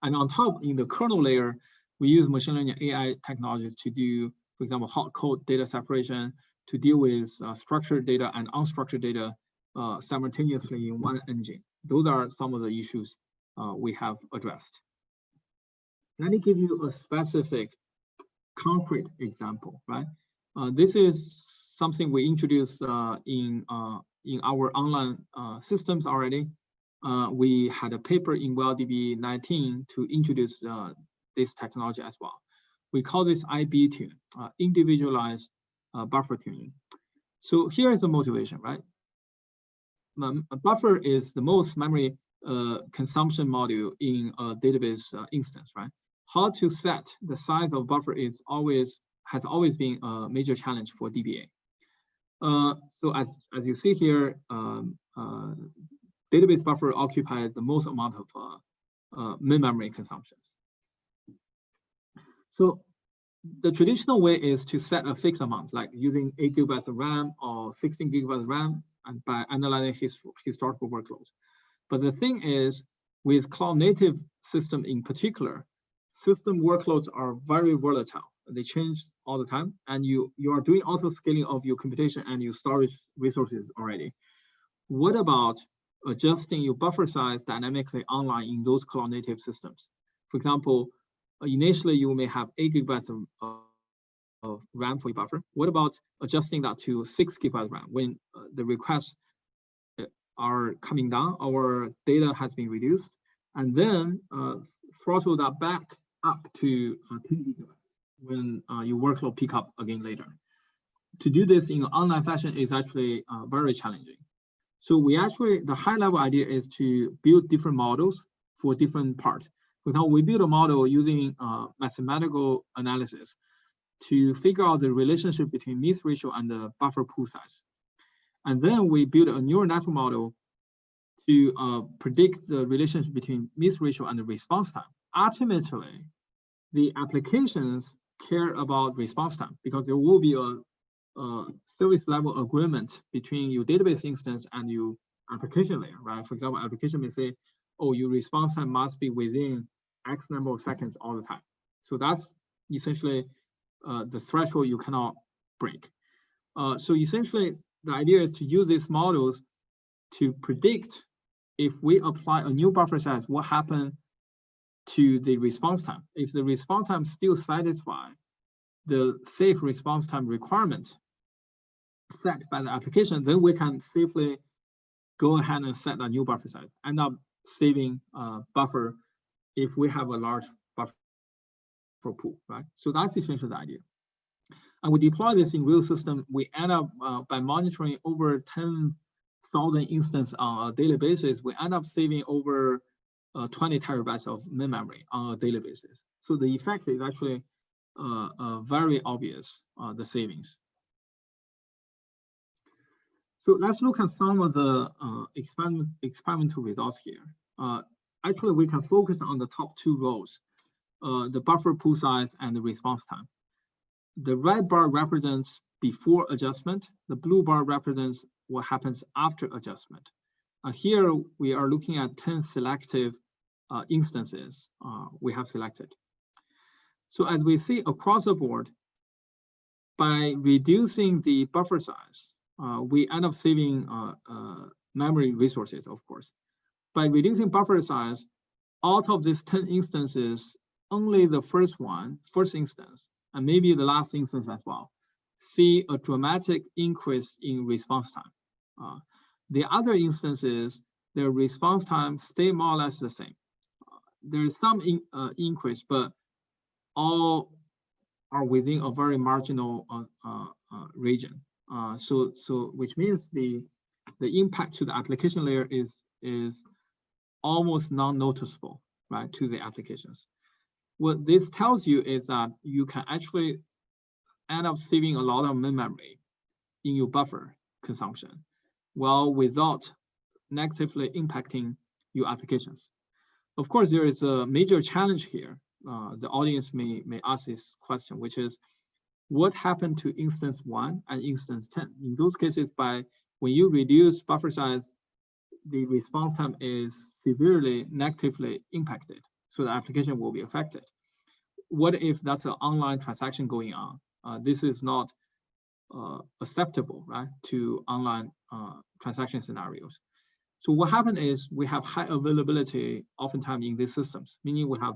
And on top, in the kernel layer, we use machine learning AI technologies to do, for example, hot code data separation, to deal with structured data and unstructured data simultaneously in one engine. Those are some of the issues we have addressed. Let me give you a specific concrete example, right? This is something we introduced in our online systems already. We had a paper in EvolveDB 19 to introduce this technology as well. We call this IB tune, individualized buffer tuning. So here is the motivation, right? A buffer is the most memory consumption module in a database instance, right? How to set the size of buffer has always been a major challenge for DBA. So as you see here, database buffer occupies the most amount of main memory consumptions. So the traditional way is to set a fixed amount, like using 8 gigabytes of RAM or 16 gigabytes of RAM, and by analyzing historical workloads. But the thing is, with cloud native system in particular, system workloads are very volatile. They change all the time, and you are doing auto scaling of your computation and your storage resources already. What about adjusting your buffer size dynamically online in those cloud native systems? For example, initially you may have 8 gigabytes of RAM for your buffer. What about adjusting that to 6 gigabytes RAM when the requests are coming down, our data has been reduced, and then throttle that back up to 10 gigabytes when your workload pick up again later. To do this in an online fashion is actually very challenging. So the high level idea is to build different models for different parts. For example, we build a model using mathematical analysis to figure out the relationship between miss ratio and the buffer pool size. And then we build a neural network model to predict the relationship between miss ratio and the response time. Ultimately, the applications care about response time because there will be a service level agreement between your database instance and your application layer, right? For example, application may say, oh, your response time must be within X number of seconds all the time. So that's essentially the threshold you cannot break. So essentially, the idea is to use these models to predict if we apply a new buffer size, what happened to the response time. If the response time still satisfies the safe response time requirement set by the application, then we can safely go ahead and set a new buffer size, end up saving buffer if we have a large buffer pool, right? So that's essentially the idea. And we deploy this in real system. We end up by monitoring over 10,000 instances on a daily basis, we end up saving over 20 terabytes of main memory on a daily basis. So the effect is actually very obvious, the savings. So let's look at some of the experimental results here. Actually, we can focus on the top 2 rows, the buffer pool size and the response time. The red bar represents before adjustment. The blue bar represents what happens after adjustment. Here, we are looking at 10 selective instances we have selected. So as we see across the board, by reducing the buffer size, we end up saving memory resources, of course. By reducing buffer size, out of these 10 instances, only the first instance, and maybe the last instance as well, see a dramatic increase in response time. The other instances, their response time stay more or less the same. There's some increase, but all are within a very marginal region. So which means the impact to the application layer is almost non-noticeable, right, to the applications. What this tells you is that you can actually end up saving a lot of memory in your buffer consumption, while without negatively impacting your applications. Of course, there is a major challenge here. The audience may ask this question, which is, what happened to instance 1 and instance 10? In those cases, when you reduce buffer size, the response time is severely negatively impacted, so the application will be affected. What if that's an online transaction going on? This is not acceptable, right, to online transaction scenarios. So what happened is we have high availability oftentimes in these systems, meaning we have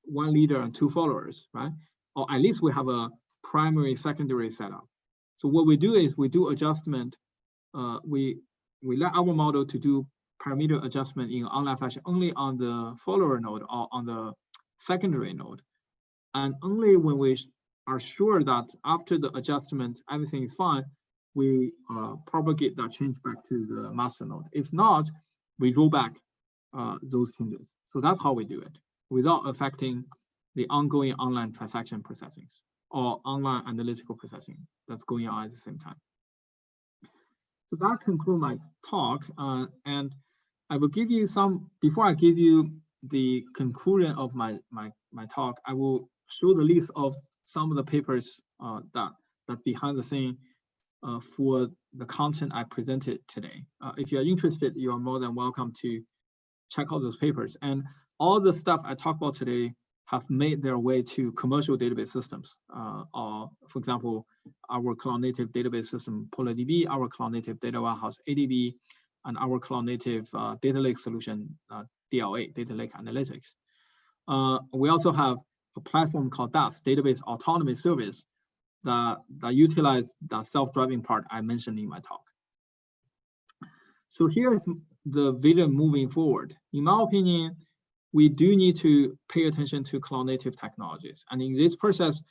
1 leader and 2 followers, right? Or at least we have a primary, secondary setup. So what we do is we do adjustment. We let our model to do parameter adjustment in online fashion only on the follower node or on the secondary node. And only when we are sure that after the adjustment, everything is fine, we propagate that change back to the master node. If not, we roll back those changes. So that's how we do it, without affecting the ongoing online transaction processing or online analytical processing that's going on at the same time. So that concludes my talk. And I will give you some, before I give you the conclusion of my talk, I will show the list of some of the papers that's behind the scene for the content I presented today. If you're interested, you are more than welcome to check out those papers. And all the stuff I talked about today have made their way to commercial database systems. For example, our cloud-native database system, POLARDB, our cloud-native data warehouse, ADB, and our cloud-native data lake solution, DLA, Data Lake Analytics. We also have a platform called DAS, Database Autonomy Service, that utilize the self-driving part I mentioned in my talk. So here's the vision moving forward. In my opinion, we do need to pay attention to cloud-native technologies. And in this process,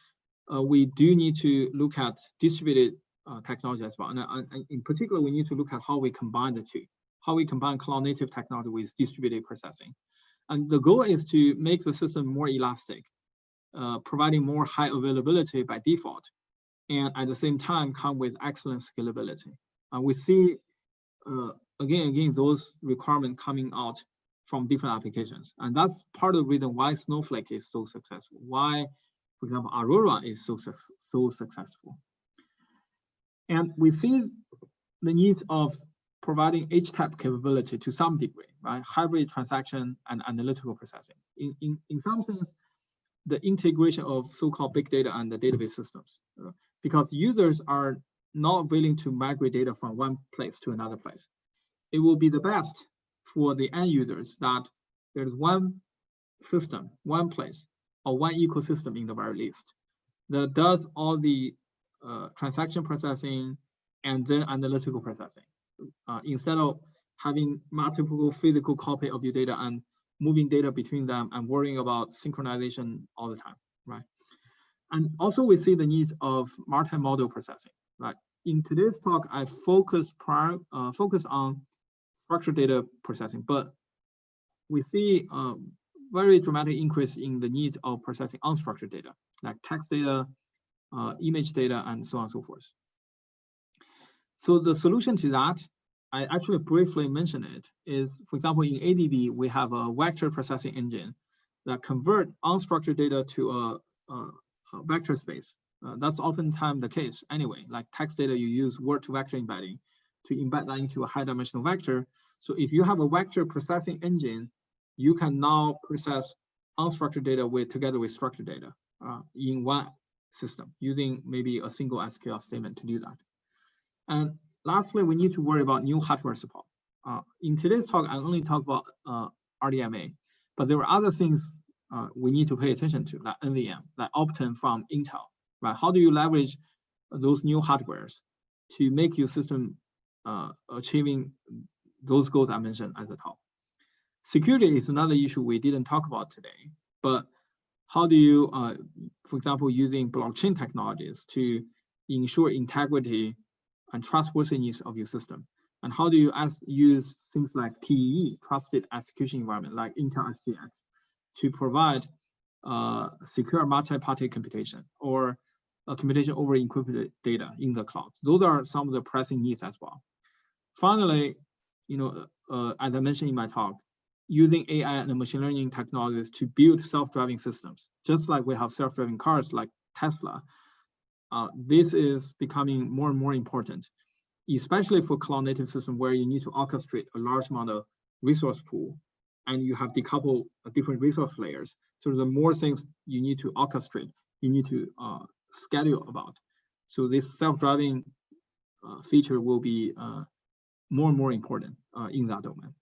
we do need to look at distributed technology as well. And in particular, we need to look at how we combine the two, how we combine cloud-native technology with distributed processing. And the goal is to make the system more elastic, providing more high availability by default, and at the same time come with excellent scalability. And we see, again, those requirements coming out from different applications. And that's part of the reason why Snowflake is so successful, why, for example, Aurora is so successful. And we see the need of providing H-type capability to some degree, right? Hybrid transaction and analytical processing. In some sense, the integration of so-called big data and the database systems, because users are not willing to migrate data from one place to another place. It will be the best for the end users that there's one system, one place, or one ecosystem in the very least, that does all the transaction processing and then analytical processing, instead of having multiple physical copy of your data and moving data between them and worrying about synchronization all the time, right? And also we see the needs of multi-model processing, right? In today's talk, I focus on structured data processing, but we see a very dramatic increase in the needs of processing unstructured data, like text data, image data, and so on and so forth. So the solution to that, I actually briefly mentioned it, is, for example, in ADB, we have a vector processing engine that convert unstructured data to a vector space. That's oftentimes the case anyway, like text data, you use word to vector embedding to embed that into a high dimensional vector. So if you have a vector processing engine, you can now process unstructured data together with structured data in one system using maybe a single SQL statement to do that. And lastly, we need to worry about new hardware support. In today's talk, I only talk about RDMA, but there are other things we need to pay attention to, like NVM, like Optane from Intel, right? How do you leverage those new hardwares to make your system achieving those goals I mentioned at the top? Security is another issue we didn't talk about today, but how do you, for example, using blockchain technologies to ensure integrity and trustworthiness of your system? And how do you use things like TEE, Trusted Execution Environment, like Intel SGX, to provide secure multi-party computation or computation over encrypted data in the cloud? Those are some of the pressing needs as well. Finally, as I mentioned in my talk, using AI and machine learning technologies to build self-driving systems, just like we have self-driving cars like Tesla. This is becoming more and more important, especially for cloud-native system where you need to orchestrate a large amount of resource pool and you have decoupled different resource layers. So the more things you need to orchestrate, you need to schedule about. So this self-driving feature will be more and more important in that domain.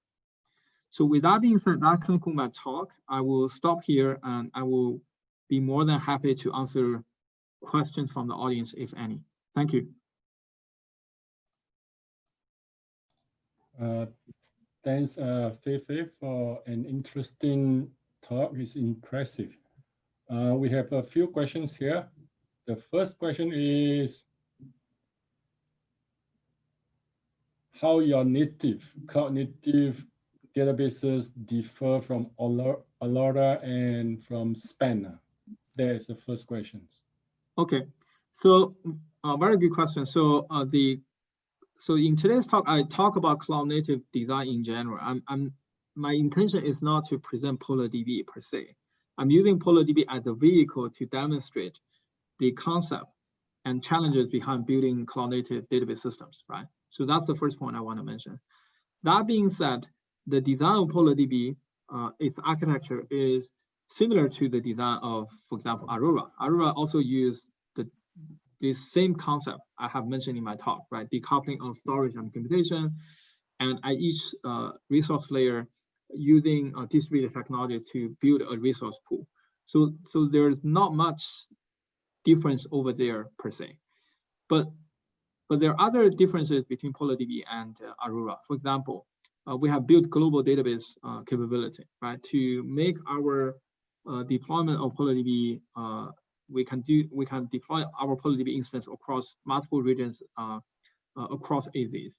So with that being said, that concludes my talk. I will stop here and I will be more than happy to answer questions from the audience, if any. Thank you. Thanks, Feifei, for an interesting talk. It's impressive. We have a few questions here. The first question is, how your cloud-native databases differ from Aurora and from Spanner? That is the first question. Okay, so very good question. So so in today's talk, I talk about cloud-native design in general. My intention is not to present POLARDB per se. I'm using POLARDB as a vehicle to demonstrate the concept and challenges behind building cloud-native database systems, right? So that's the first point I want to mention. That being said, the design of POLARDB, its architecture is similar to the design of, for example, Aurora. Aurora also used this same concept I have mentioned in my talk, right? Decoupling of storage and computation, and at each resource layer, using distributed technology to build a resource pool. So there's not much difference over there per se, but there are other differences between POLARDB and Aurora. For example, we have built global database capability, right? To make our deployment of POLARDB, we can deploy our POLARDB instance across multiple regions across AZs.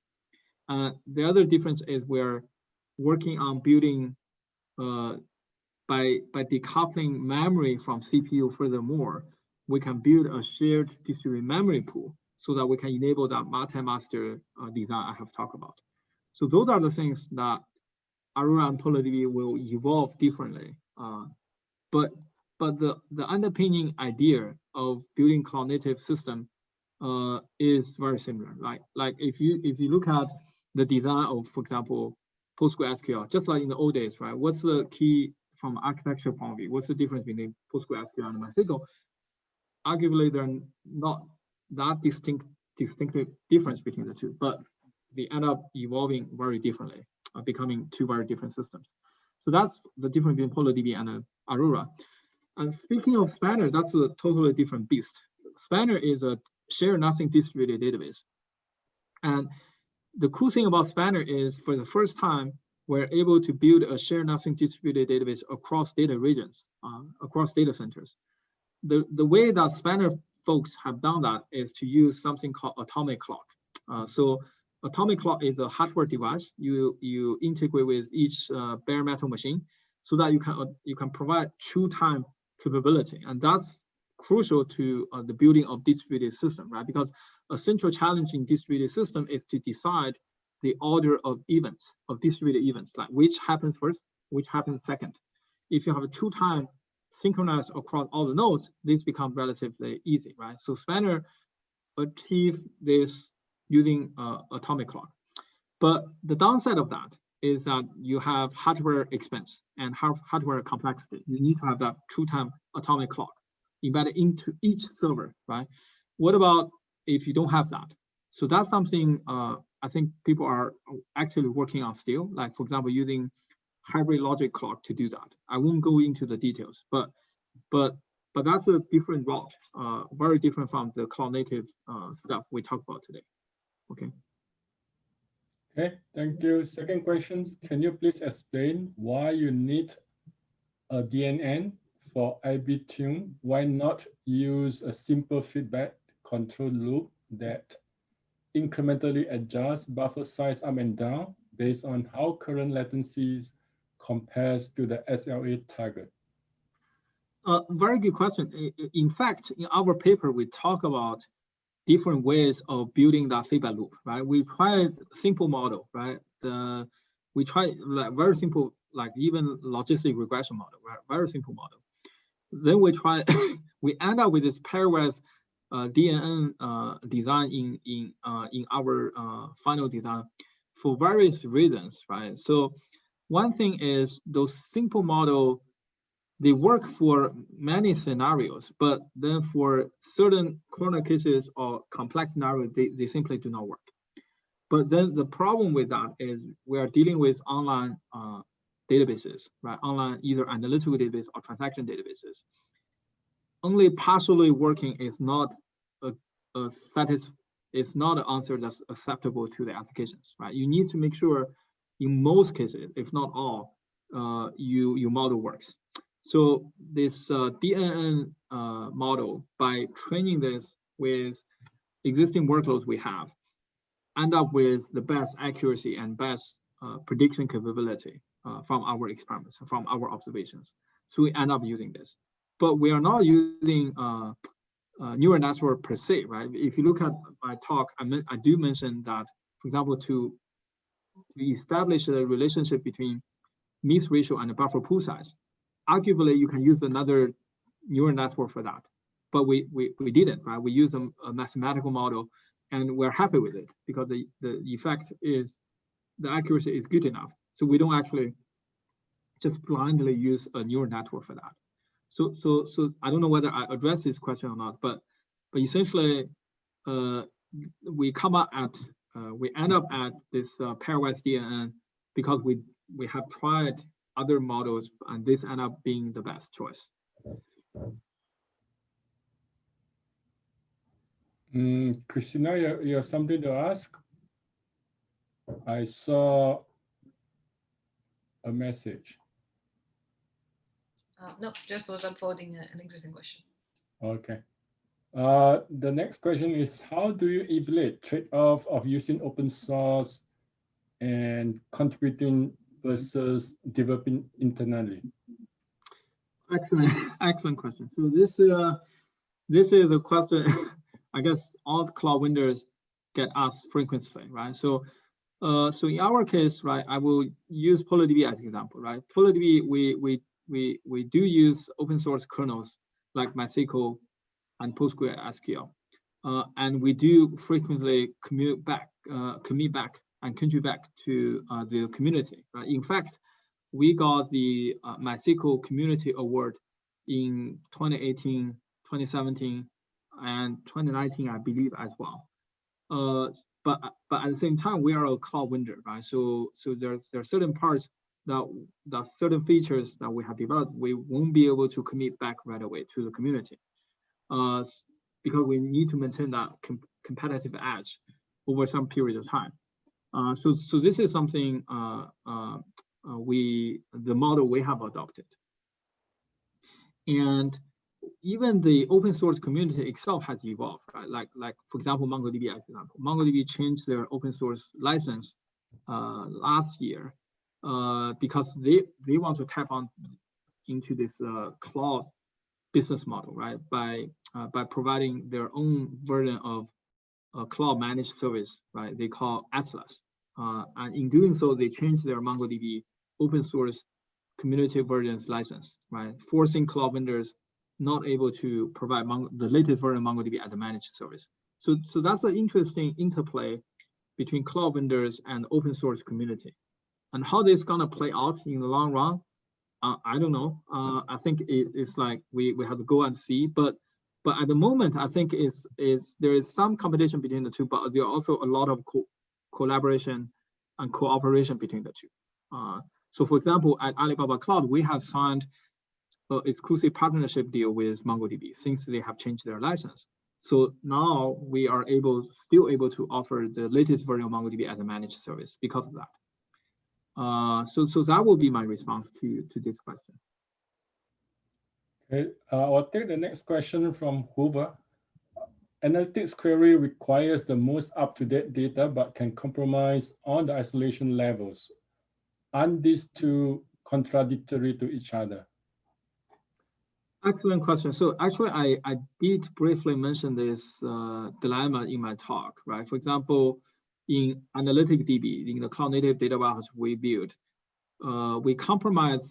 The other difference is we're working on building by decoupling memory from CPU. Furthermore, we can build a shared distributed memory pool so that we can enable that multi-master design I have talked about. So those are the things that Aurora and POLARDB will evolve differently. But the underpinning idea of building cloud native system is very similar. Like if you look at the design of, for example, PostgreSQL, just like in the old days, right? What's the key from architecture point of view? What's the difference between PostgreSQL and MySQL? Arguably, they're not that distinctive difference between the two, but they end up evolving very differently, becoming two very different systems. So that's the difference between POLARDB and Aurora. And speaking of Spanner, that's a totally different beast. Spanner is a share nothing distributed database. And the cool thing about Spanner is, for the first time, we're able to build a share nothing distributed database across data regions, across data centers. The way that Spanner folks have done that is to use something called atomic clock. So atomic clock is a hardware device you integrate with each bare metal machine, so that you can provide true time capability, and that's crucial to the building of distributed system, right? Because a central challenge in distributed system is to decide the order of events, of distributed events, like which happens first, which happens second. If you have a true time synchronized across all the nodes, this becomes relatively easy, right? So Spanner achieved this using atomic clock. But the downside of that is that you have hardware expense and hardware complexity. You need to have that true time atomic clock embedded into each server, right? What about if you don't have that? So that's something I think people are actually working on still, like, for example, using hybrid logic clock to do that. I won't go into the details, but that's a different route, very different from the cloud native stuff we talked about today. Okay. Okay, thank you. Second question, can you please explain why you need a DNN for IB tune? Why not use a simple feedback control loop that incrementally adjusts buffer size up and down based on how current latencies compares to the SLA target? Very good question. In fact, in our paper, we talk about different ways of building that feedback loop, right? We tried simple model, right? We tried like very simple, like even logistic regression model, right? Very simple model. Then we try, we end up with this pairwise DNN design in our final design for various reasons, right? So one thing is those simple model, they work for many scenarios, but then for certain corner cases or complex scenarios, they simply do not work. But then the problem with that is we are dealing with online databases, right? Online either analytical database or transaction databases. Only partially working is not it's not an answer that's acceptable to the applications, right? You need to make sure in most cases, if not all, your model works. So this DNN model, by training this with existing workloads we have, end up with the best accuracy and best prediction capability from our experiments, from our observations. So we end up using this. But we are not using neural network per se, right? If you look at my talk, I do mention that, for example, to establish a relationship between miss ratio and the buffer pool size, arguably you can use another neural network for that, but we didn't, right? We use a mathematical model, and we're happy with it because the effect is the accuracy is good enough. So we don't actually just blindly use a neural network for that. So I don't know whether I addressed this question or not, but essentially we come up at we end up at this pairwise DNN because we we have tried other models, and this ended up being the best choice. Christina, you have something to ask? I saw a message. No, just was unfolding an existing question. Okay. The next question is, how do you evaluate trade-off of using open source and contributing versus developing internally? Excellent question. So this is a question I guess all the cloud vendors get asked frequently, right? So in our case, right, I will use POLARDB as an example, right? POLARDB, we do use open source kernels like MySQL and PostgreSQL, and we do frequently commit back and contribute back to the community. Right? In fact, we got the MySQL Community Award in 2018, 2017, and 2019, I believe, as well. But at the same time, we are a cloud vendor, right? So there are certain parts that certain features that we have developed, we won't be able to commit back right away to the community, because we need to maintain that competitive edge over some period of time. So this is something the model we have adopted. And even the open source community itself has evolved, right? Like for example, MongoDB as an example. MongoDB changed their open source license last year because they want to tap on into this cloud business model, right? By providing their own version of a cloud managed service, right? They call Atlas, and in doing so, they changed their MongoDB open source community versions license, right? Forcing cloud vendors not able to provide the latest version of MongoDB as a managed service. So that's an interesting interplay between cloud vendors and open source community. And how this is gonna play out in the long run, I don't know. I think it's like we have to go and see. But at the moment, I think there is some competition between the two, but there are also a lot of collaboration and cooperation between the two. So for example, at Alibaba Cloud, we have signed an exclusive partnership deal with MongoDB since they have changed their license. So now we are still able to offer the latest version of MongoDB as a managed service because of that. So that will be my response to this question. Okay, I'll take the next question from Hoover. Analytics query requires the most up-to-date data, but can compromise on the isolation levels. Aren't these two contradictory to each other? Excellent question. So actually, I did briefly mention this dilemma in my talk, right? For example, in AnalyticDB, in the cloud native data warehouse we built, we compromise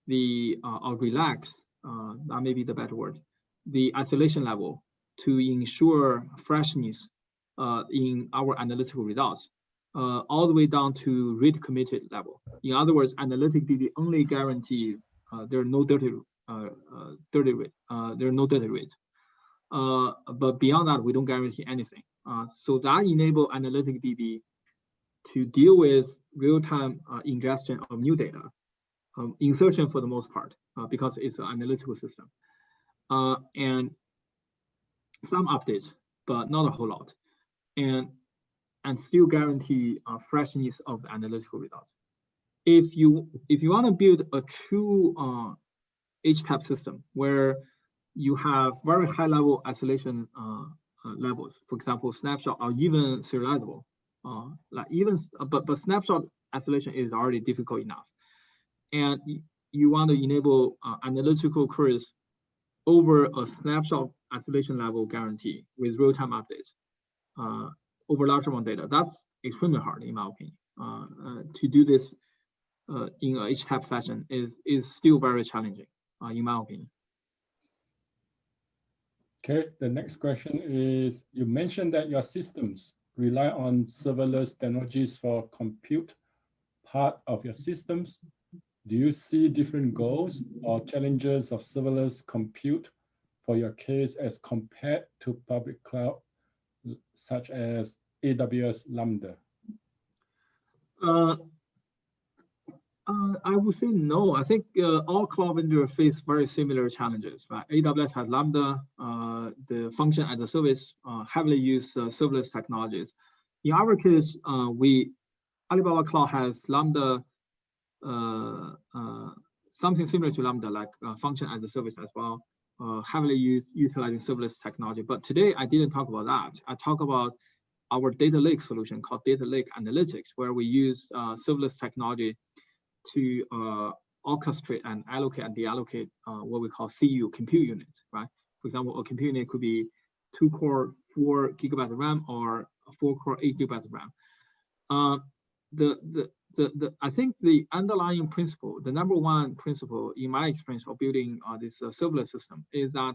or relax, that may be the better word, the isolation level to ensure freshness in our analytical results, all the way down to read committed level. In other words, AnalyticDB only guarantee there are no dirty reads. But beyond that, we don't guarantee anything. So that enable AnalyticDB to deal with real-time ingestion of new data, insertion for the most part, because it's an analytical system, and some updates, but not a whole lot, and still guarantee freshness of the analytical results. If you want to build a true HTAP system where you have very high level isolation levels, for example, snapshot or even serializable, but snapshot isolation is already difficult enough, and you want to enable analytical queries over a snapshot isolation level guarantee with real-time updates over large amount of data. That's extremely hard, in my opinion. To do this in a HTAP fashion is still very challenging, in my opinion. Okay, the next question is, you mentioned that your systems rely on serverless technologies for compute part of your systems. Do you see different goals or challenges of serverless compute for your case as compared to public cloud, such as AWS Lambda? I would say no. I think all cloud vendors face very similar challenges, right? AWS has Lambda, the function as a service heavily use serverless technologies. In our case, Alibaba Cloud has Lambda, something similar to Lambda, like function as a service as well, heavily utilizing serverless technology. But today I didn't talk about that. I talk about our data lake solution called Data Lake Analytics, where we use serverless technology to orchestrate and allocate and deallocate what we call CU, compute units, right? For example, a compute unit could be 2-core 4 GB RAM or a 4-core 8 GB RAM. I think the underlying principle, the number one principle in my experience of building this serverless system is that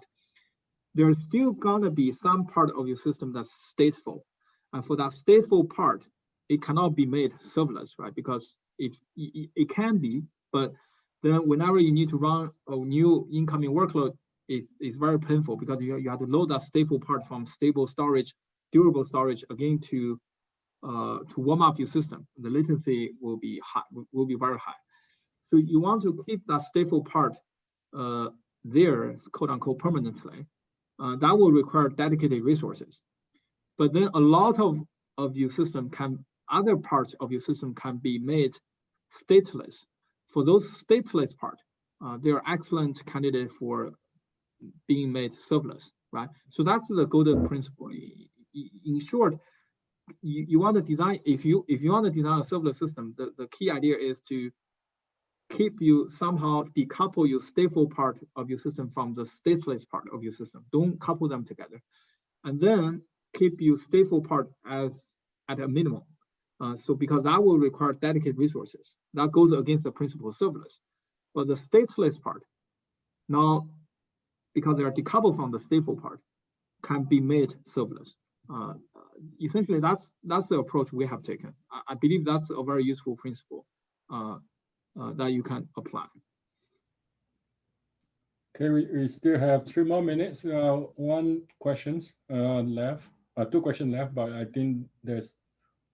there's still gonna be some part of your system that's stateful. And for that stateful part, it cannot be made serverless, right? Because it can be, but then whenever you need to run a new incoming workload, it's very painful because you have to load that stateful part from stable storage, durable storage again to warm up your system. The latency will be high, will be very high. So you want to keep that stateful part there, quote unquote, permanently. That will require dedicated resources. But then a lot of your system other parts of your system can be made stateless. For those stateless part, they are excellent candidate for being made serverless, right? So that's the golden principle. In short, you want to design, if you want to design a serverless system, the key idea is to keep you somehow decouple your stateful part of your system from the stateless part of your system. Don't couple them together. And then keep your stateful part at a minimum. So because that will require dedicated resources. That goes against the principle of serverless. But the stateless part, now, because they are decoupled from the stateful part, can be made serverless. Essentially, that's the approach we have taken. I believe that's a very useful principle that you can apply. Okay, we still have 3 more minutes. One questions left, 2 questions left, but I think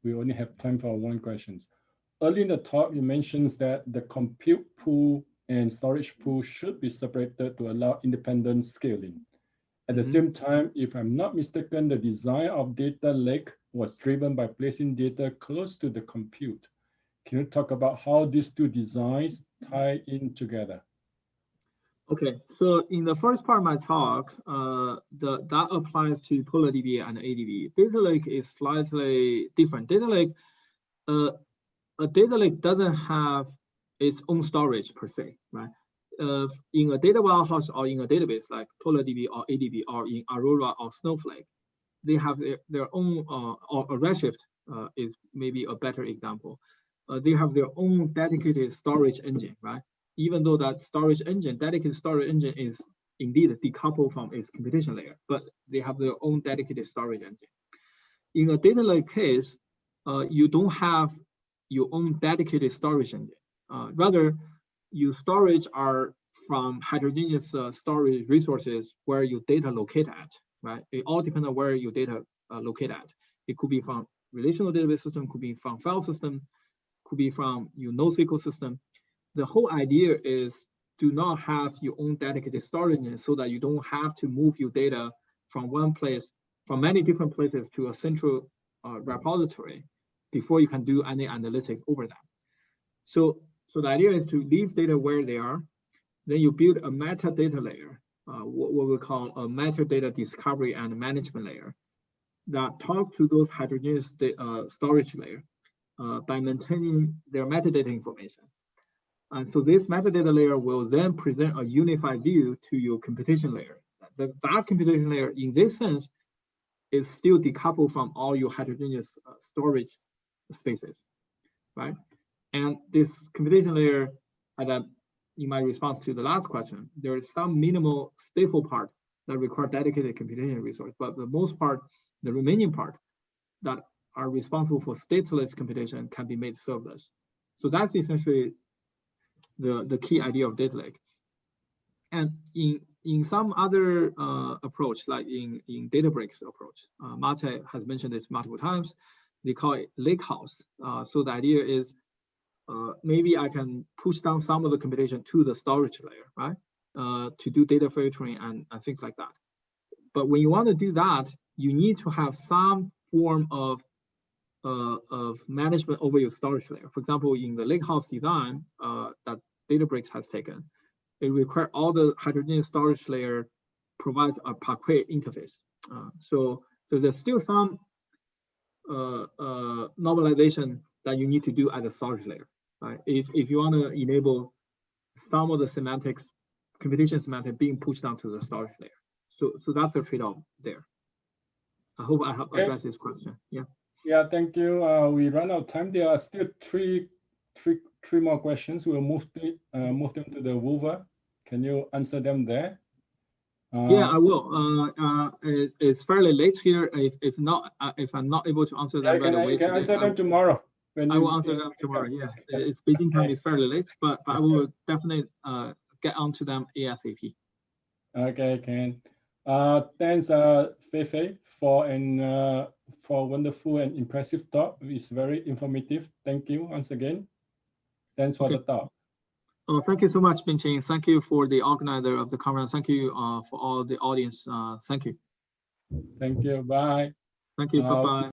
we only have time for 1 question. Early in the talk, you mentioned that the compute pool and storage pool should be separated to allow independent scaling. At the same time, if I'm not mistaken, the design of data lake was driven by placing data close to the compute. Can you talk about how these 2 designs tie in together? Okay, so in the first part of my talk, that applies to POLARDB and ADB. Data lake is slightly different. Data lake, a data lake doesn't have its own storage per se, right? In a data warehouse or in a database like POLARDB or ADB or in Aurora or Snowflake, they have their own, or Redshift is maybe a better example. They have their own dedicated storage engine, right? Even though that storage engine, dedicated storage engine is indeed decoupled from its computation layer, but they have their own dedicated storage engine. In a data lake case, you don't have your own dedicated storage engine. Rather, your storage are from heterogeneous storage resources where your data locate at, right? It all depends on where your data locate at. It could be from relational database system, could be from file system, could be from your NoSQL system. The whole idea is do not have your own dedicated storage engine so that you don't have to move your data from one place, from many different places to a central repository before you can do any analytics over that. So the idea is to leave data where they are. Then you build a metadata layer, what we call a metadata discovery and management layer that talk to those heterogeneous storage layer by maintaining their metadata information. And so this metadata layer will then present a unified view to your computation layer. That computation layer, in this sense, is still decoupled from all your heterogeneous storage spaces, right? And this computation layer, in my response to the last question, there is some minimal stateful part that require dedicated computation resource, but the most part, the remaining part that are responsible for stateless computation can be made serverless. So that's essentially the key idea of data lake. And in some other approach, like in Databricks approach, Mate has mentioned this multiple times, they call it lake house. So the idea is maybe I can push down some of the computation to the storage layer, right? To do data filtering and things like that. But when you want to do that, you need to have some form of management over your storage layer. For example, in the lakehouse design that Databricks has taken, it requires all the heterogeneous storage layer provides a Parquet interface. So there's still some normalization that you need to do at the storage layer, right? If you want to enable some of the semantics, computation semantics being pushed down to the storage layer. So that's the trade-off there. I hope I have addressed this question. Yeah. Yeah, thank you. We run out of time. There are still three more questions. We'll move them to the Wova. Can you answer them there? Yeah, I will. It's fairly late here. If I'm not able to answer them right away, you can answer them tomorrow. I will answer them tomorrow. Yeah, it's Beijing time is fairly late, but I will definitely get onto them ASAP. Okay, Ken. Thanks, Fei, for wonderful and impressive talk. It's very informative. Thank you once again. Thanks for the talk. Thank you so much, Binqing. Thank you for the organizer of the conference. Thank you for all the audience. Thank you. Thank you. Bye. Thank you. Bye-bye.